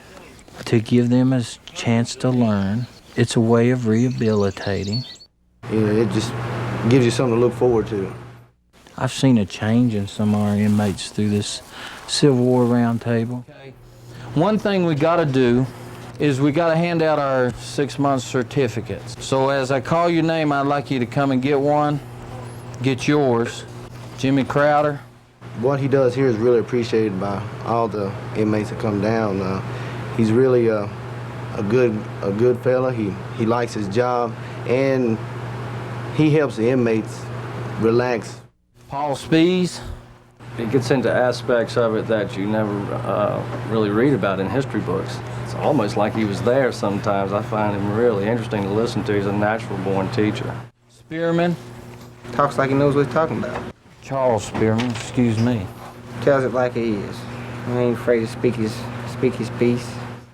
to give them a chance to learn, it's a way of rehabilitating. It just gives you something to look forward to. I've seen a change in some of our inmates through this Civil War roundtable. One thing we got to do is we got to hand out our 6-month certificates. So as I call your name, I'd like you to come and get one. Get yours. Jimmy Crowder. What he does here is really appreciated by all the inmates that come down. He's really a good fella. He likes his job, and he helps the inmates relax. Paul Spees. He gets into aspects of it that you never really read about in history books. It's almost like he was there sometimes. I find him really interesting to listen to. He's a natural-born teacher. Spearman. Talks like he knows what he's talking about. Charles Spearman, excuse me. Tells it like he is. He ain't afraid to speak his piece.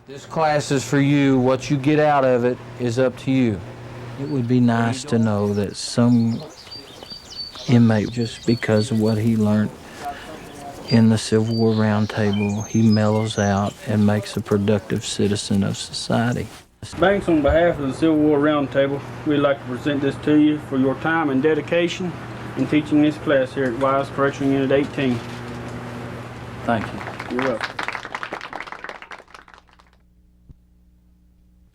This class is for you. What you get out of it is up to you. It would be nice to know that some inmate, just because of what he learned in the Civil War roundtable, he mellows out and makes a productive citizen of society. Banks, on behalf of the Civil War Roundtable, we'd like to present this to you for your time and dedication in teaching this class here at Wise Correctional Unit 18. Thank you. You're welcome.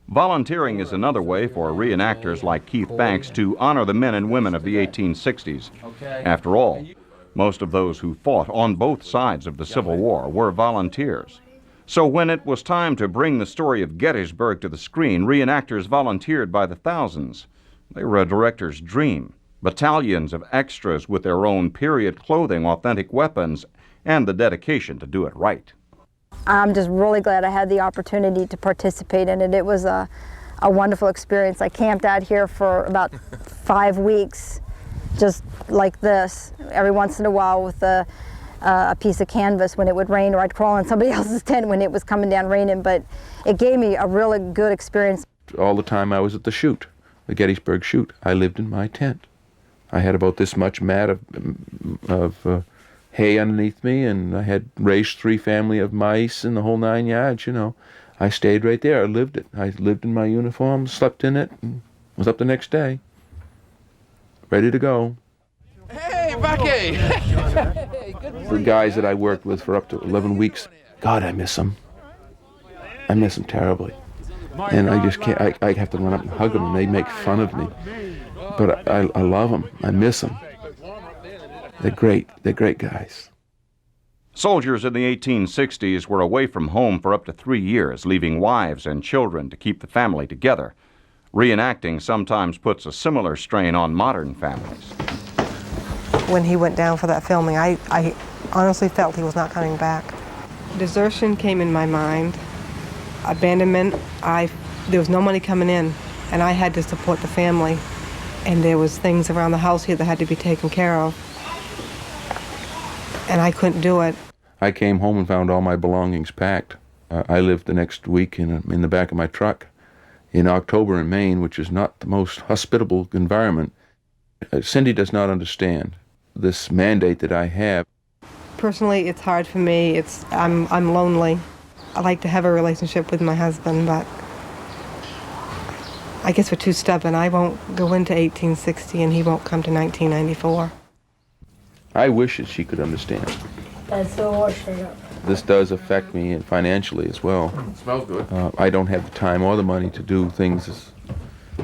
Volunteering is another way for reenactors like Keith Banks to honor the men and women of the 1860s. After all, most of those who fought on both sides of the Civil War were volunteers. So when it was time to bring the story of Gettysburg to the screen, reenactors volunteered by the thousands. They were a director's dream. Battalions of extras with their own period clothing, authentic weapons, and the dedication to do it right. I'm just really glad I had the opportunity to participate in it. It was a wonderful experience. I camped out here for about 5 weeks, just like this, every once in a while with a piece of canvas when it would rain, or I'd crawl in somebody else's tent when it was coming down raining, but it gave me a really good experience. All the time I was at the chute, the Gettysburg chute, I lived in my tent. I had about this much mat of hay underneath me, and I had raised 3 family of mice and the whole 9 yards, you know. I stayed right there. I lived it. I lived in my uniform, slept in it, and was up the next day, ready to go. Hey, Bucky! The guys that I worked with for up to 11 weeks, God, I miss them. I miss them terribly. And I just can't, I have to run up and hug them, and they make fun of me. But I love them. I miss them. They're great. They're great guys. Soldiers in the 1860s were away from home for up to 3 years, leaving wives and children to keep the family together. Reenacting sometimes puts a similar strain on modern families. When he went down for that filming, I honestly felt he was not coming back. Desertion came in my mind. Abandonment, there was no money coming in, and I had to support the family. And there was things around the house here that had to be taken care of. And I couldn't do it. I came home and found all my belongings packed. I lived the next week in the back of my truck in October in Maine, which is not the most hospitable environment. Cindy does not understand this mandate that I have. Personally, it's hard for me. I'm lonely. I like to have a relationship with my husband, but I guess we're too stubborn. I won't go into 1860 and he won't come to 1994. I wish that she could understand. This does affect me financially as well. It smells good. I don't have the time or the money to do things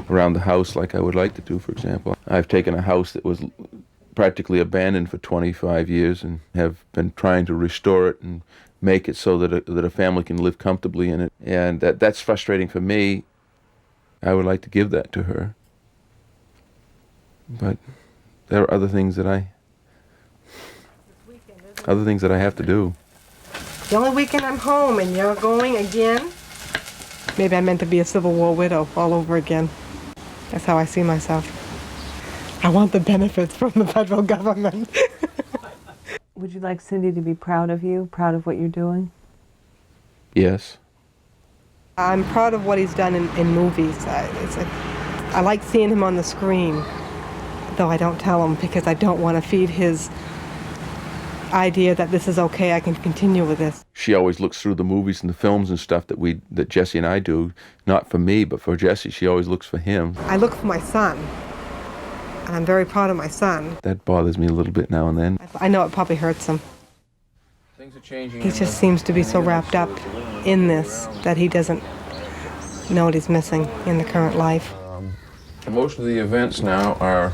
around the house like I would like to do, for example. I've taken a house that was practically abandoned for 25 years and have been trying to restore it and make it so that a family can live comfortably in it. And that's frustrating for me. I would like to give that to her. But there are other things that I have to do. The only weekend I'm home and you're going again? Maybe I'm meant to be a Civil War widow all over again. That's how I see myself. I want the benefits from the federal government. Would you like Cindy to be proud of you, proud of what you're doing? Yes. I'm proud of what he's done in movies. I like seeing him on the screen, though I don't tell him because I don't want to feed his idea that this is okay, I can continue with this. She always looks through the movies and the films and stuff that Jesse and I do, not for me, but for Jesse. She always looks for him. I look for my son, and I'm very proud of my son. That bothers me a little bit now and then. I know it probably hurts him. Things are changing. He just seems to be so wrapped up in this that he doesn't know what he's missing in the current life. Most of the events now are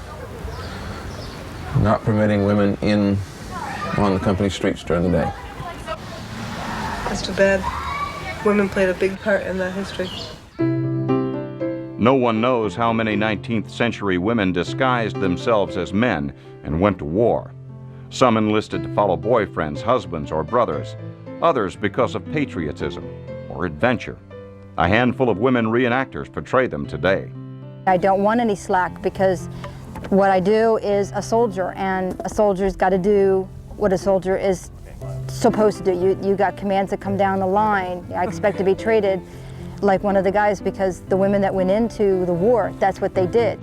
not permitting women in on the company streets during the day. That's too bad. Women played a big part in that history. No one knows how many 19th century women disguised themselves as men and went to war. Some enlisted to follow boyfriends, husbands, or brothers. Others because of patriotism or adventure. A handful of women reenactors portray them today. I don't want any slack because what I do is a soldier, and a soldier's got to do what a soldier is supposed to do. You got commands that come down the line. I expect to be treated like one of the guys because the women that went into the war, that's what they did.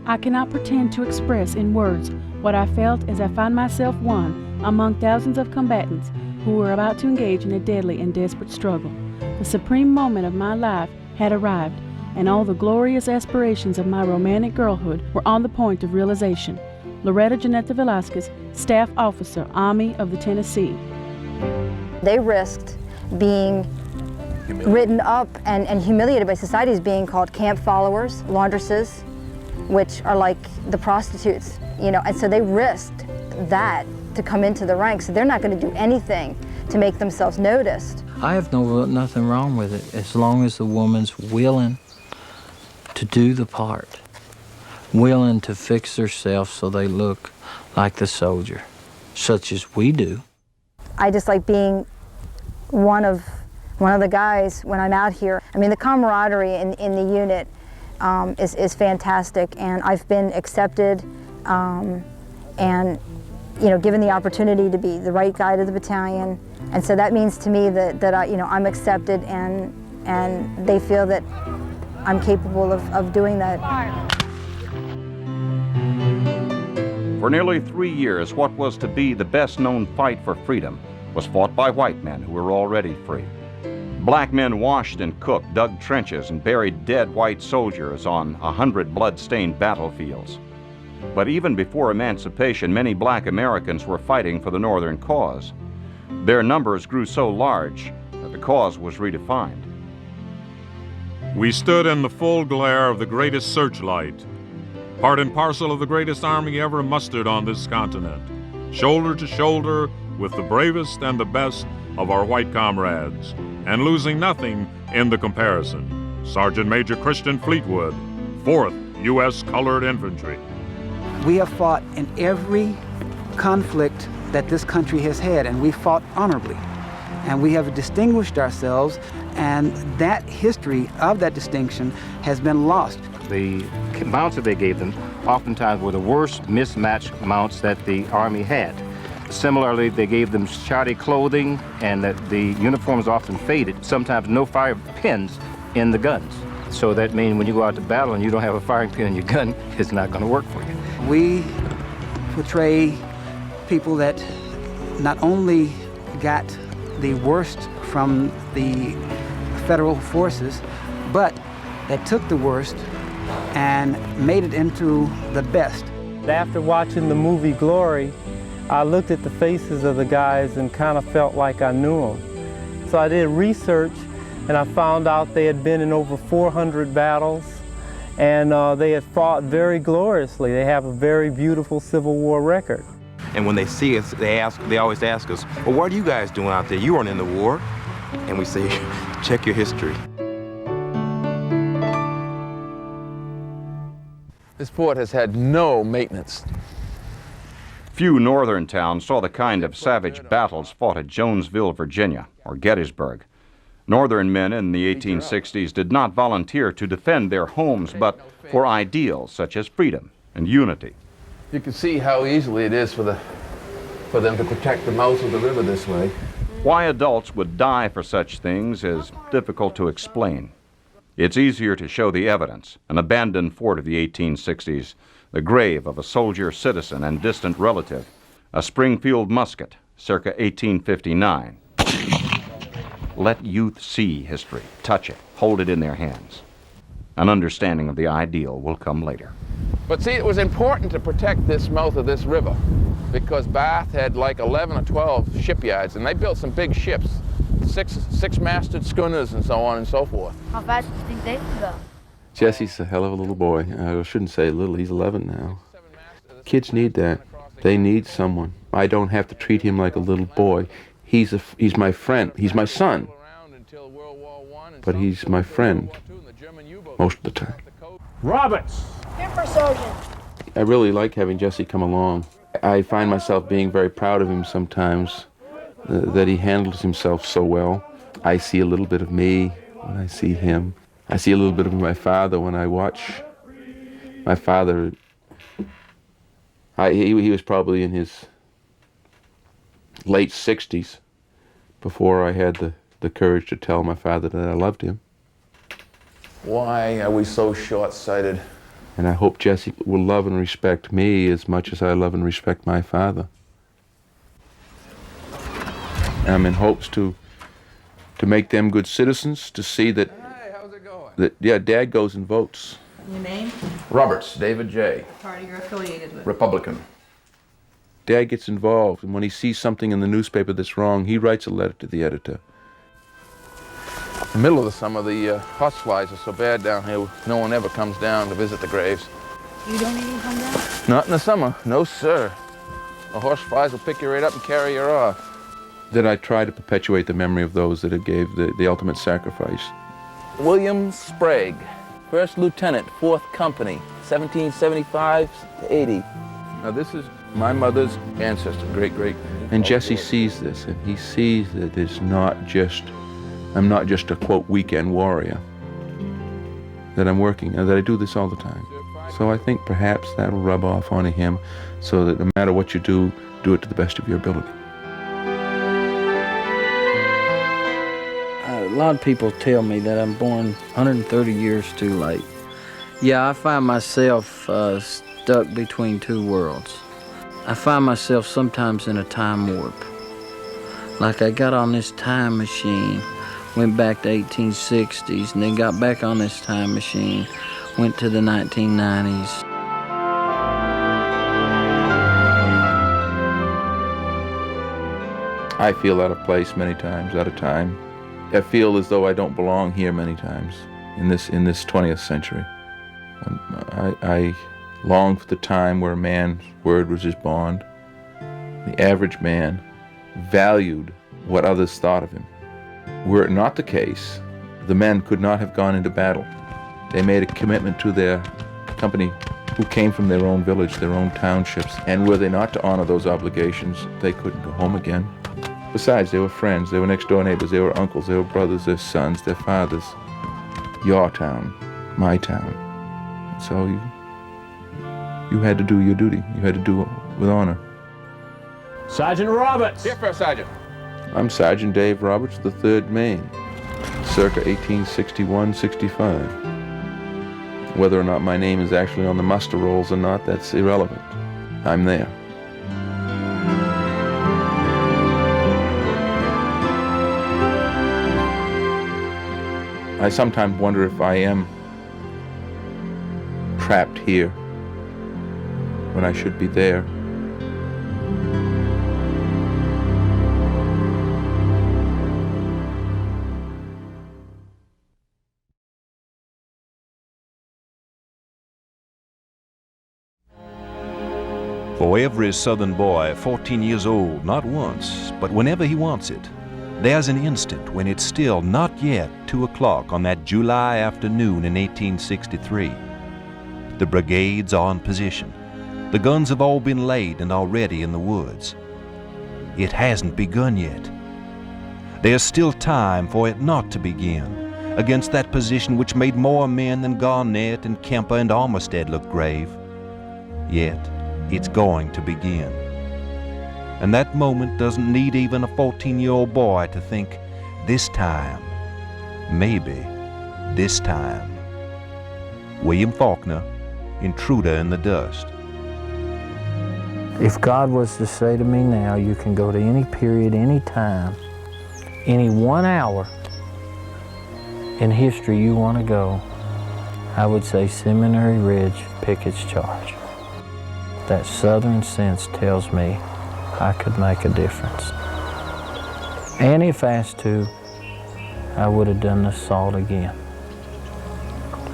I cannot pretend to express in words what I felt as I found myself one among thousands of combatants who were about to engage in a deadly and desperate struggle. The supreme moment of my life had arrived, and all the glorious aspirations of my romantic girlhood were on the point of realization. Loretta Janetta Velasquez, Staff Officer, Army of the Tennessee. They risked being written up and humiliated by society as being called camp followers, laundresses, which are like the prostitutes, you know, and so they risked that to come into the ranks. So they're not going to do anything to make themselves noticed. I have nothing wrong with it as long as the woman's willing to do the part, willing to fix herself so they look like the soldier, such as we do. I just like being one of the guys when I'm out here. I mean, the camaraderie in the unit is fantastic, and I've been accepted and, you know, given the opportunity to be the right guy to the battalion. And so that means to me that I, you know, I'm accepted, and they feel that I'm capable of doing that. For nearly 3 years, what was to be the best-known fight for freedom was fought by white men who were already free. Black men washed and cooked, dug trenches, and buried dead white soldiers on 100 blood-stained battlefields. But even before emancipation, many black Americans were fighting for the Northern cause. Their numbers grew so large that the cause was redefined. We stood in the full glare of the greatest searchlight, part and parcel of the greatest army ever mustered on this continent, shoulder to shoulder with the bravest and the best of our white comrades, and losing nothing in the comparison. Sergeant Major Christian Fleetwood, 4th U.S. Colored Infantry. We have fought in every conflict that this country has had, and we fought honorably. And we have distinguished ourselves, and that history of that distinction has been lost. The mounts that they gave them oftentimes were the worst mismatched mounts that the Army had. Similarly, they gave them shoddy clothing, and that the uniforms often faded, sometimes no fire pins in the guns. So that means when you go out to battle and you don't have a firing pin in your gun, it's not going to work for you. We portray people that not only got the worst from the federal forces, but that took the worst and made it into the best. After watching the movie Glory, I looked at the faces of the guys and kind of felt like I knew them. So I did research, and I found out they had been in over 400 battles, and they had fought very gloriously. They have a very beautiful Civil War record. And when they see us, they always ask us, well, what are you guys doing out there? You weren't in the war. And we say, check your history. This fort has had no maintenance. Few northern towns saw the kind of savage battles fought at Jonesville, Virginia, or Gettysburg. Northern men in the 1860s did not volunteer to defend their homes, but for ideals such as freedom and unity. You can see how easily it is for them to protect the mouth of the river this way. Why adults would die for such things is difficult to explain. It's easier to show the evidence: an abandoned fort of the 1860s, the grave of a soldier, citizen, and distant relative, a Springfield musket, circa 1859. Let youth see history, touch it, hold it in their hands. An understanding of the ideal will come later. But see, it was important to protect this mouth of this river because Bath had like 11 or 12 shipyards, and they built some big ships, six-masted schooners and so on and so forth. How fast do you think they can go? Jesse's a hell of a little boy. I shouldn't say little, he's 11 now. Kids need that. They need someone. I don't have to treat him like a little boy. He's my friend. He's my son. But he's my friend most of the time. Roberts! Here for Sergeant. I really like having Jesse come along. I find myself being very proud of him sometimes, that he handles himself so well. I see a little bit of me when I see him. I see a little bit of my father when I watch my father. He was probably in his late 60s before I had the courage to tell my father that I loved him. Why are we so short-sighted? And I hope Jesse will love and respect me as much as I love and respect my father. And I'm in hopes to make them good citizens, to see that, Dad goes and votes. Your name? Roberts, David J. What party you're affiliated with? Republican. Dad gets involved, and when he sees something in the newspaper that's wrong, he writes a letter to the editor. In the middle of the summer, the horseflies are so bad down here, no one ever comes down to visit the graves. You don't even come down? Not in the summer, no sir. The horseflies will pick you right up and carry you off. That I try to perpetuate the memory of those that gave the ultimate sacrifice. William Sprague, 1st Lieutenant, 4th Company, 1775 to 80. Now this is my mother's ancestor, great. And Jesse sees this, and he sees that I'm not just a, quote, weekend warrior, that I'm working, and that I do this all the time. So I think perhaps that'll rub off onto him, so that no matter what you do it to the best of your ability. A lot of people tell me that I'm born 130 years too late. Yeah, I find myself stuck between two worlds. I find myself sometimes in a time warp. Like I got on this time machine, went back to 1860s, and then got back on this time machine, went to the 1990s. I feel out of place many times, out of time. I feel as though I don't belong here many times in this 20th century. I long for the time where a man's word was his bond. The average man valued what others thought of him. Were it not the case, the men could not have gone into battle. They made a commitment to their company who came from their own village, their own townships, and were they not to honor those obligations, they couldn't go home again. Besides, they were friends, they were next-door neighbors, they were uncles, they were brothers, their sons, their fathers. Your town, my town. So you had to do your duty. You had to do it with honor. Sergeant Roberts! Here, First Sergeant. I'm Sergeant Dave Roberts, the 3rd Maine, circa 1861-65. Whether or not my name is actually on the muster rolls or not, that's irrelevant. I'm there. I sometimes wonder if I am trapped here when I should be there. For every Southern boy, 14 years old, not once, but whenever he wants it, there's an instant when it's still not yet 2 o'clock on that July afternoon in 1863. The brigades are in position. The guns have all been laid and already in the woods. It hasn't begun yet. There's still time for it not to begin against that position which made more men than Garnett and Kemper and Armistead look grave. Yet, it's going to begin. And that moment doesn't need even a 14-year-old boy to think, this time, maybe this time. William Faulkner, Intruder in the Dust. If God was to say to me now, you can go to any period, any time, any 1 hour in history you want to go, I would say Seminary Ridge, Pickett's charge. That Southern sense tells me I could make a difference. And if asked to, I would have done the assault again,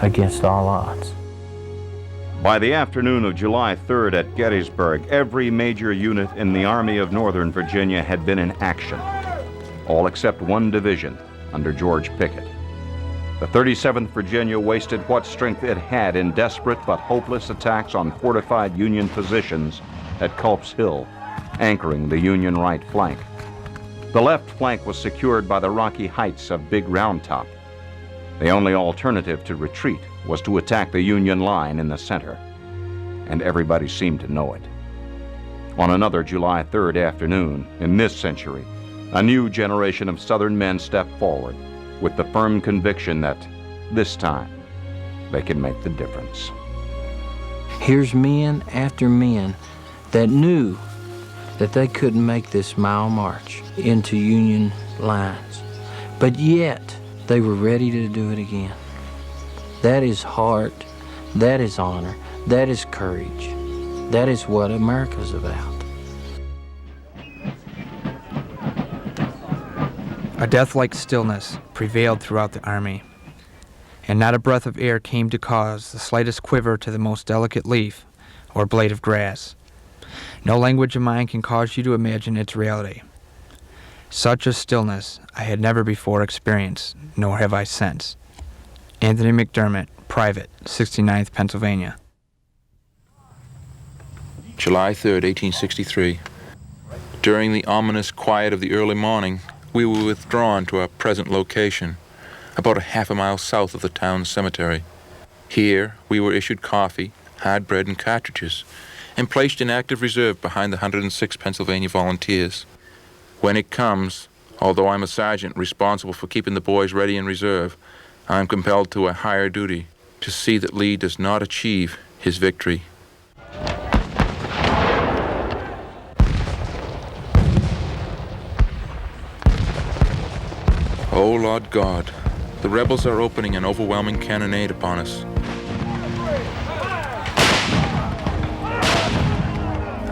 against all odds. By the afternoon of July 3rd at Gettysburg, every major unit in the Army of Northern Virginia had been in action, all except one division under George Pickett. The 37th Virginia wasted what strength it had in desperate but hopeless attacks on fortified Union positions at Culp's Hill, anchoring the Union right flank. The left flank was secured by the rocky heights of Big Round Top. The only alternative to retreat was to attack the Union line in the center, and everybody seemed to know it. On another July 3rd afternoon, in this century, a new generation of Southern men stepped forward with the firm conviction that this time they can make the difference. Here's men after men that knew that they couldn't make this mile march into Union lines, but yet they were ready to do it again. That is heart, that is honor, that is courage. That is what America's about. A death-like stillness prevailed throughout the army, and not a breath of air came to cause the slightest quiver to the most delicate leaf or blade of grass. No language of mine can cause you to imagine its reality. Such a stillness I had never before experienced, nor have I since. Anthony McDermott, Private, 69th Pennsylvania. July 3rd, 1863. During the ominous quiet of the early morning, we were withdrawn to our present location, about a half a mile south of the town cemetery. Here, we were issued coffee, hard bread, and cartridges, and placed in active reserve behind the 106 Pennsylvania Volunteers. When it comes, although I'm a sergeant responsible for keeping the boys ready in reserve, I'm compelled to a higher duty, to see that Lee does not achieve his victory. Oh, Lord God, the rebels are opening an overwhelming cannonade upon us.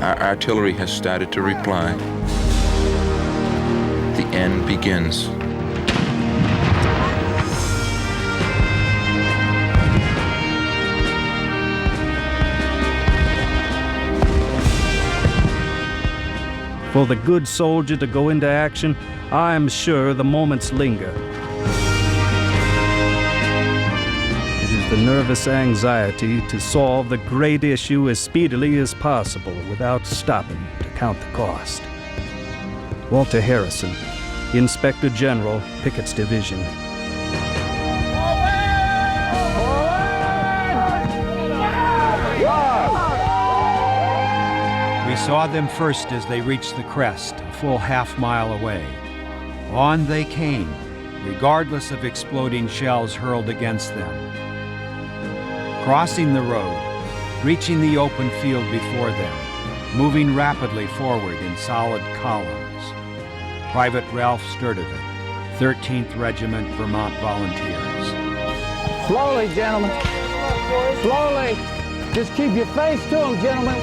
Our artillery has started to reply. The end begins. For the good soldier to go into action, I am sure the moments linger. It is the nervous anxiety to solve the great issue as speedily as possible without stopping to count the cost. Walter Harrison, Inspector General, Pickett's Division. We saw them first as they reached the crest, a full half-mile away. On they came, regardless of exploding shells hurled against them. Crossing the road, reaching the open field before them, moving rapidly forward in solid columns. Private Ralph Sturdivant, 13th Regiment Vermont Volunteers. Slowly, gentlemen. Slowly. Just keep your face to them, gentlemen.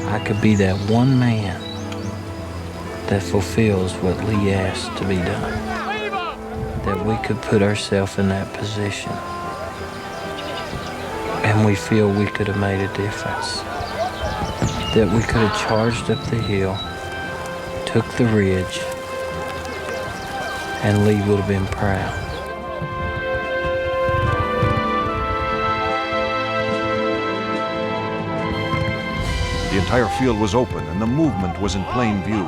I could be that one man that fulfills what Lee asked to be done. That we could put ourselves in that position. And we feel we could have made a difference. That we could have charged up the hill, took the ridge, and Lee would have been proud. The entire field was open and the movement was in plain view.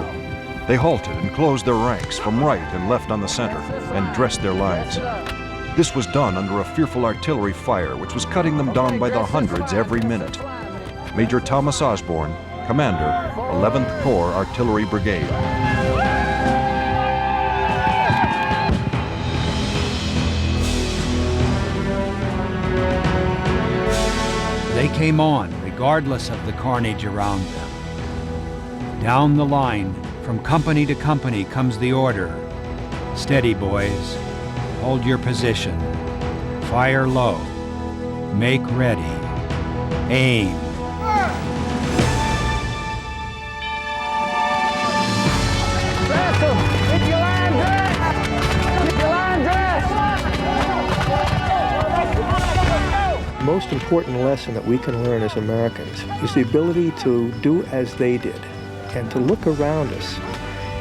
They halted and closed their ranks from right and left on the center and dressed their lines. This was done under a fearful artillery fire which was cutting them down by the hundreds every minute. Major Thomas Osborne, Commander, 11th Corps Artillery Brigade. They came on, regardless of the carnage around them. Down the line, from company to company, comes the order. Steady, boys. Hold your position. Fire low. Make ready. Aim. Keep your line dressed! Keep your line dressed! The most important lesson that we can learn as Americans is the ability to do as they did and to look around us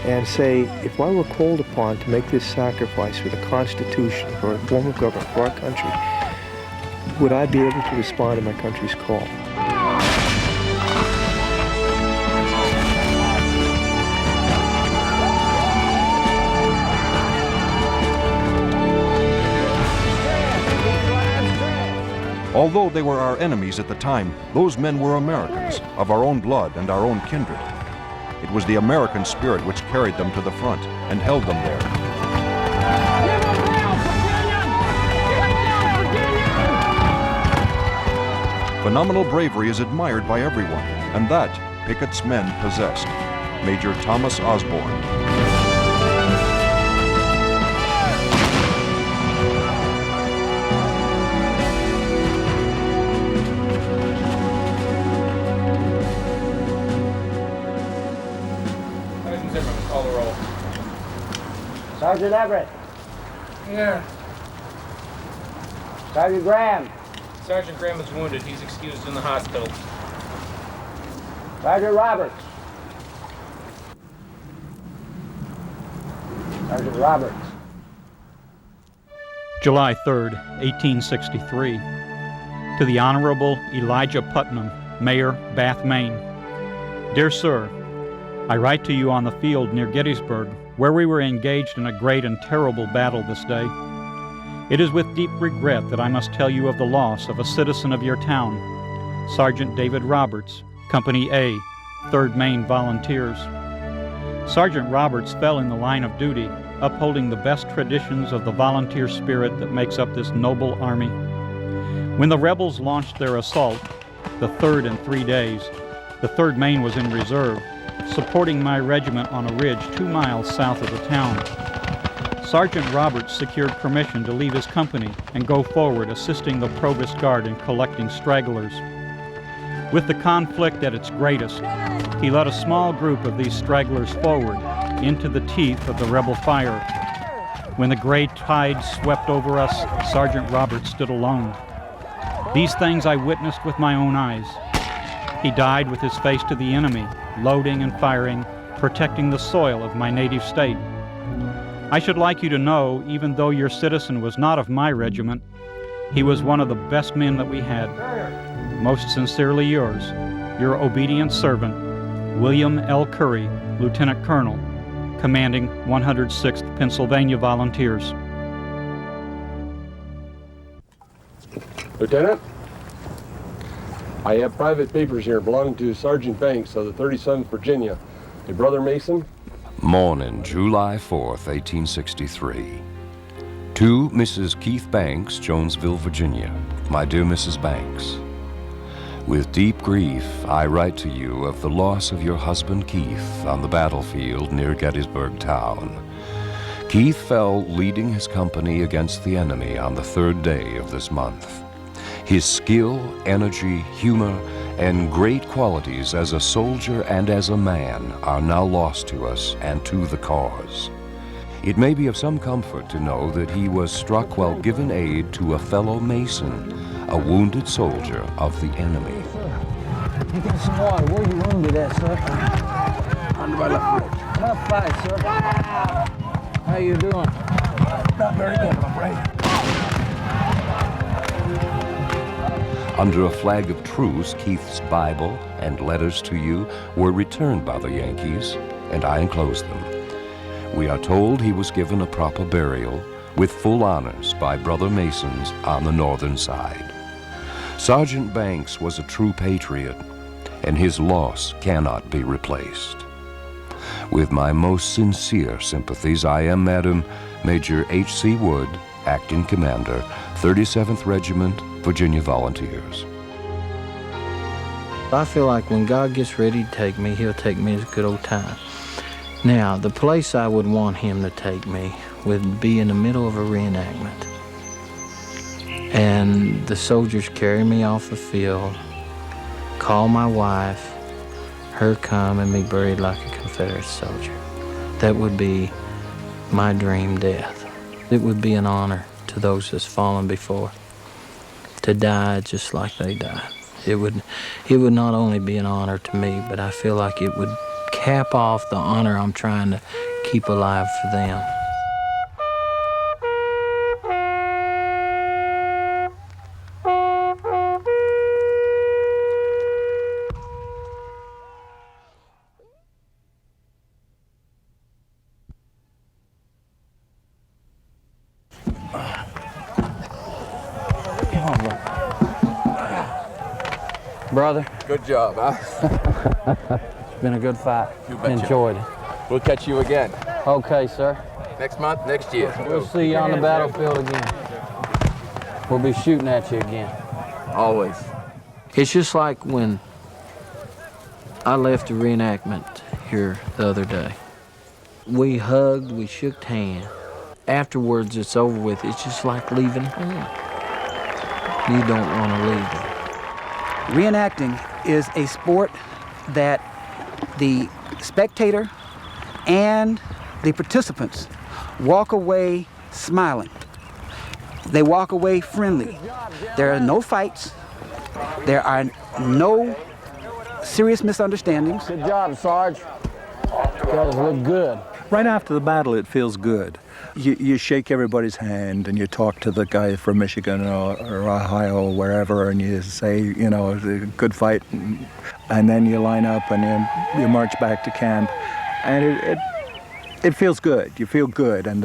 and say, if I were called upon to make this sacrifice for the Constitution, for a form of government, for our country, would I be able to respond to my country's call? Although they were our enemies at the time, those men were Americans, of our own blood and our own kindred. It was the American spirit which carried them to the front and held them there. Phenomenal bravery is admired by everyone, and that Pickett's men possessed. Major Thomas Osborne. Sergeant Everett. Here. Sergeant Graham. Sergeant Graham is wounded. He's excused in the hospital. Sergeant Roberts. Sergeant Roberts. July 3rd, 1863. To the Honorable Elijah Putnam, Mayor, Bath, Maine. Dear Sir, I write to you on the field near Gettysburg, where we were engaged in a great and terrible battle this day. It is with deep regret that I must tell you of the loss of a citizen of your town, Sergeant David Roberts, Company A, 3rd Maine Volunteers. Sergeant Roberts fell in the line of duty, upholding the best traditions of the volunteer spirit that makes up this noble army. When the rebels launched their assault, the 3rd in 3 days, the 3rd Maine was in reserve, supporting my regiment on a ridge 2 miles south of the town. Sergeant Roberts secured permission to leave his company and go forward assisting the Provost Guard in collecting stragglers. With the conflict at its greatest, he led a small group of these stragglers forward into the teeth of the rebel fire. When the gray tide swept over us, Sergeant Roberts stood alone. These things I witnessed with my own eyes. He died with his face to the enemy, loading and firing, protecting the soil of my native state. I should like you to know, even though your citizen was not of my regiment, he was one of the best men that we had. Most sincerely yours, your obedient servant, William L. Curry, Lieutenant Colonel, commanding 106th Pennsylvania Volunteers. Lieutenant, I have private papers here belonging to Sergeant Banks of the 37th Virginia. Your brother Mason? Morning, July 4th, 1863. To Mrs. Keith Banks, Jonesville, Virginia. My dear Mrs. Banks, with deep grief, I write to you of the loss of your husband Keith on the battlefield near Gettysburg town. Keith fell leading his company against the enemy on the 3rd day of this month. His skill, energy, humor, and great qualities as a soldier and as a man are now lost to us and to the cause. It may be of some comfort to know that he was struck while giving aid to a fellow Mason, a wounded soldier of the enemy. You got some water. Where you wounded at, sir? Under my left foot. Tough fight, sir. How you doing? Not very good, I'm afraid. Under a flag of truce, Keith's Bible and letters to you were returned by the Yankees, and I enclosed them. We are told he was given a proper burial with full honors by Brother Masons on the northern side. Sergeant Banks was a true patriot, and his loss cannot be replaced. With my most sincere sympathies, I am, Madam, Major H.C. Wood, Acting Commander, 37th Regiment, Virginia Volunteers. I feel like when God gets ready to take me, he'll take me as a good old time. Now, the place I would want him to take me would be in the middle of a reenactment. And the soldiers carry me off the field, call my wife, her come and be buried like a Confederate soldier. That would be my dream death. It would be an honor to those that's fallen before to die just like they died. It would not only be an honor to me, but I feel like it would cap off the honor I'm trying to keep alive for them. Brother. Good job, huh? It's been a good fight. You betcha. Enjoyed it. We'll catch you again. Okay, sir. Next month, next year. We'll see you on the battlefield again. We'll be shooting at you again. Always. It's just like when I left the reenactment here the other day. We hugged, we shook hands. Afterwards, it's over with. It's just like leaving home. You don't want to leave it. Reenacting is a sport that the spectator and the participants walk away smiling. They walk away friendly. There are no fights. There are no serious misunderstandings. Good job, Sarge. You guys look good. Right after the battle, it feels good. You shake everybody's hand and you talk to the guy from Michigan or Ohio or wherever, and you say, you know, it was a good fight, and then you line up and you march back to camp, and it feels good. You feel good, and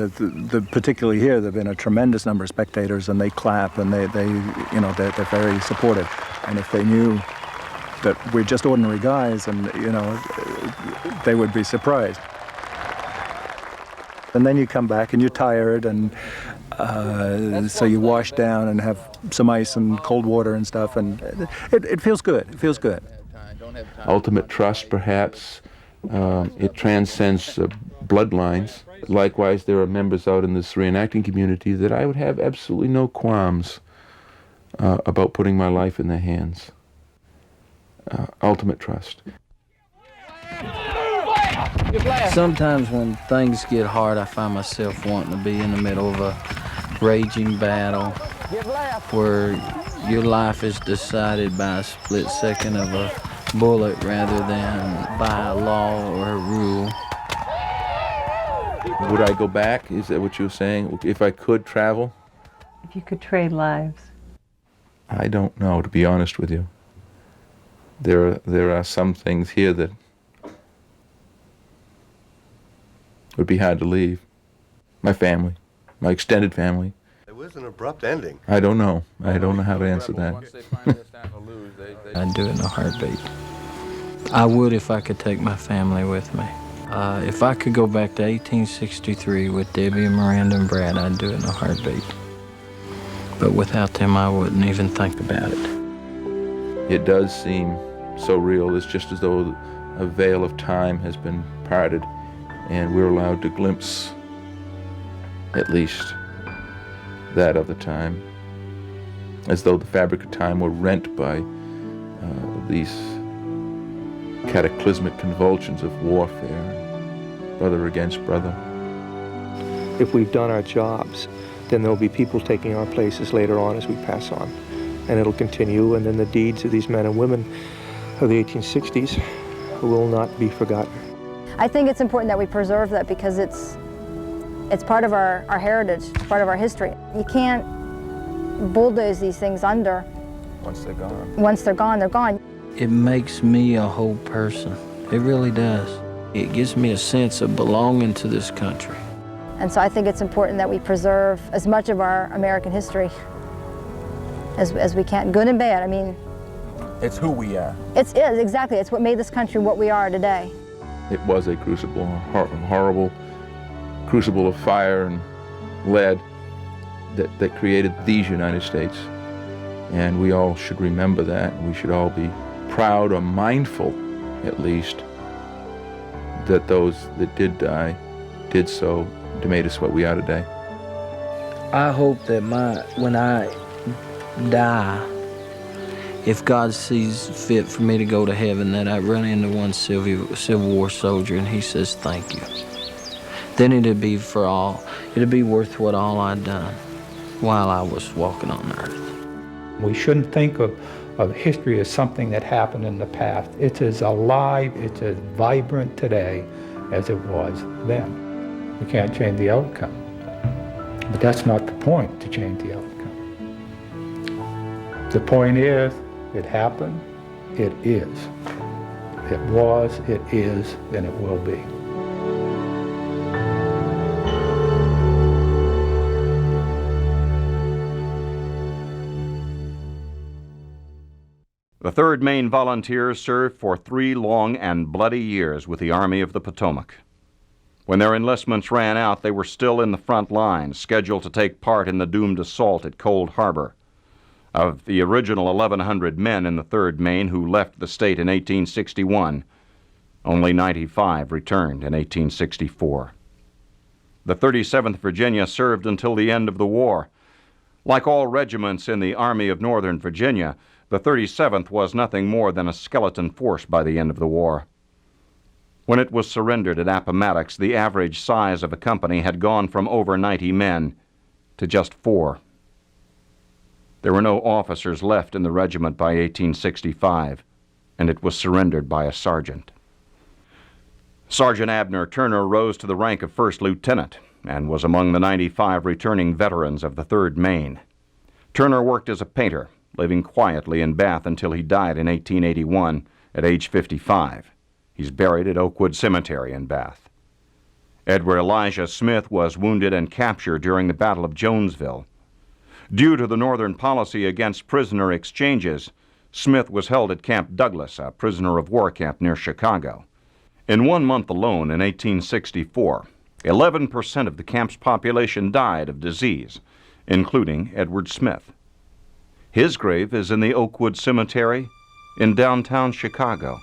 particularly here, there've been a tremendous number of spectators, and they clap, and they're very supportive. And if they knew that we're just ordinary guys, and they would be surprised. And then you come back and you're tired, and so you wash down and have some ice and cold water and stuff, and it feels good. It feels good. Ultimate trust, perhaps. It transcends bloodlines. Likewise, there are members out in this reenacting community that I would have absolutely no qualms about putting my life in their hands. Ultimate trust. Sometimes when things get hard, I find myself wanting to be in the middle of a raging battle where Your life is decided by a split second of a bullet rather than by a law or a rule. Would I go back? Is that what you were saying? If I could travel? If you could trade lives. I don't know, to be honest with you. There are some things here that would be hard to leave. My family, my extended family. It was an abrupt ending. I don't know. I don't know how to answer that. I'd do it in a heartbeat. I would if I could take my family with me. If I could go back to 1863 with Debbie and Miranda and Brad, I'd do it in a heartbeat. But without them, I wouldn't even think about it. It does seem so real. It's just as though a veil of time has been parted and we're allowed to glimpse at least that other time, as though the fabric of time were rent by these cataclysmic convulsions of warfare, brother against brother. If we've done our jobs, then there'll be people taking our places later on as we pass on. And it'll continue, and then the deeds of these men and women of the 1860s will not be forgotten. I think it's important that we preserve that because it's part of our heritage, part of our history. You can't bulldoze these things under. Once they're gone. Once they're gone, they're gone. It makes me a whole person. It really does. It gives me a sense of belonging to this country. And so I think it's important that we preserve as much of our American history as we can, good and bad. I mean, it's who we are. It is, exactly. It's what made this country what we are today. It was a crucible, a horrible crucible of fire and lead that created these United States. And we all should remember that. We should all be proud or mindful, at least, that those that did die did so to make us what we are today. I hope that when I die, if God sees fit for me to go to heaven, that I run into one Civil War soldier and he says, thank you. Then it'd be worth what all I'd done while I was walking on earth. We shouldn't think of history as something that happened in the past. It's as alive, it's as vibrant today as it was then. We can't change the outcome. But that's not the point, to change the outcome. The point is, it happened, it is. It was, it is, and it will be. The 3rd Maine Volunteers served for 3 long and bloody years with the Army of the Potomac. When their enlistments ran out, they were still in the front lines, scheduled to take part in the doomed assault at Cold Harbor. Of the original 1,100 men in the 3rd Maine who left the state in 1861, only 95 returned in 1864. The 37th Virginia served until the end of the war. Like all regiments in the Army of Northern Virginia, the 37th was nothing more than a skeleton force by the end of the war. When it was surrendered at Appomattox, the average size of a company had gone from over 90 men to just 4. There were no officers left in the regiment by 1865, and it was surrendered by a sergeant. Sergeant Abner Turner rose to the rank of first lieutenant and was among the 95 returning veterans of the 3rd Maine. Turner worked as a painter, living quietly in Bath until he died in 1881 at age 55. He's buried at Oakwood Cemetery in Bath. Edward Elijah Smith was wounded and captured during the Battle of Jonesville. Due to the Northern policy against prisoner exchanges, Smith was held at Camp Douglas, a prisoner of war camp near Chicago. In 1 month alone, in 1864, 11% of the camp's population died of disease, including Edward Smith. His grave is in the Oakwood Cemetery in downtown Chicago.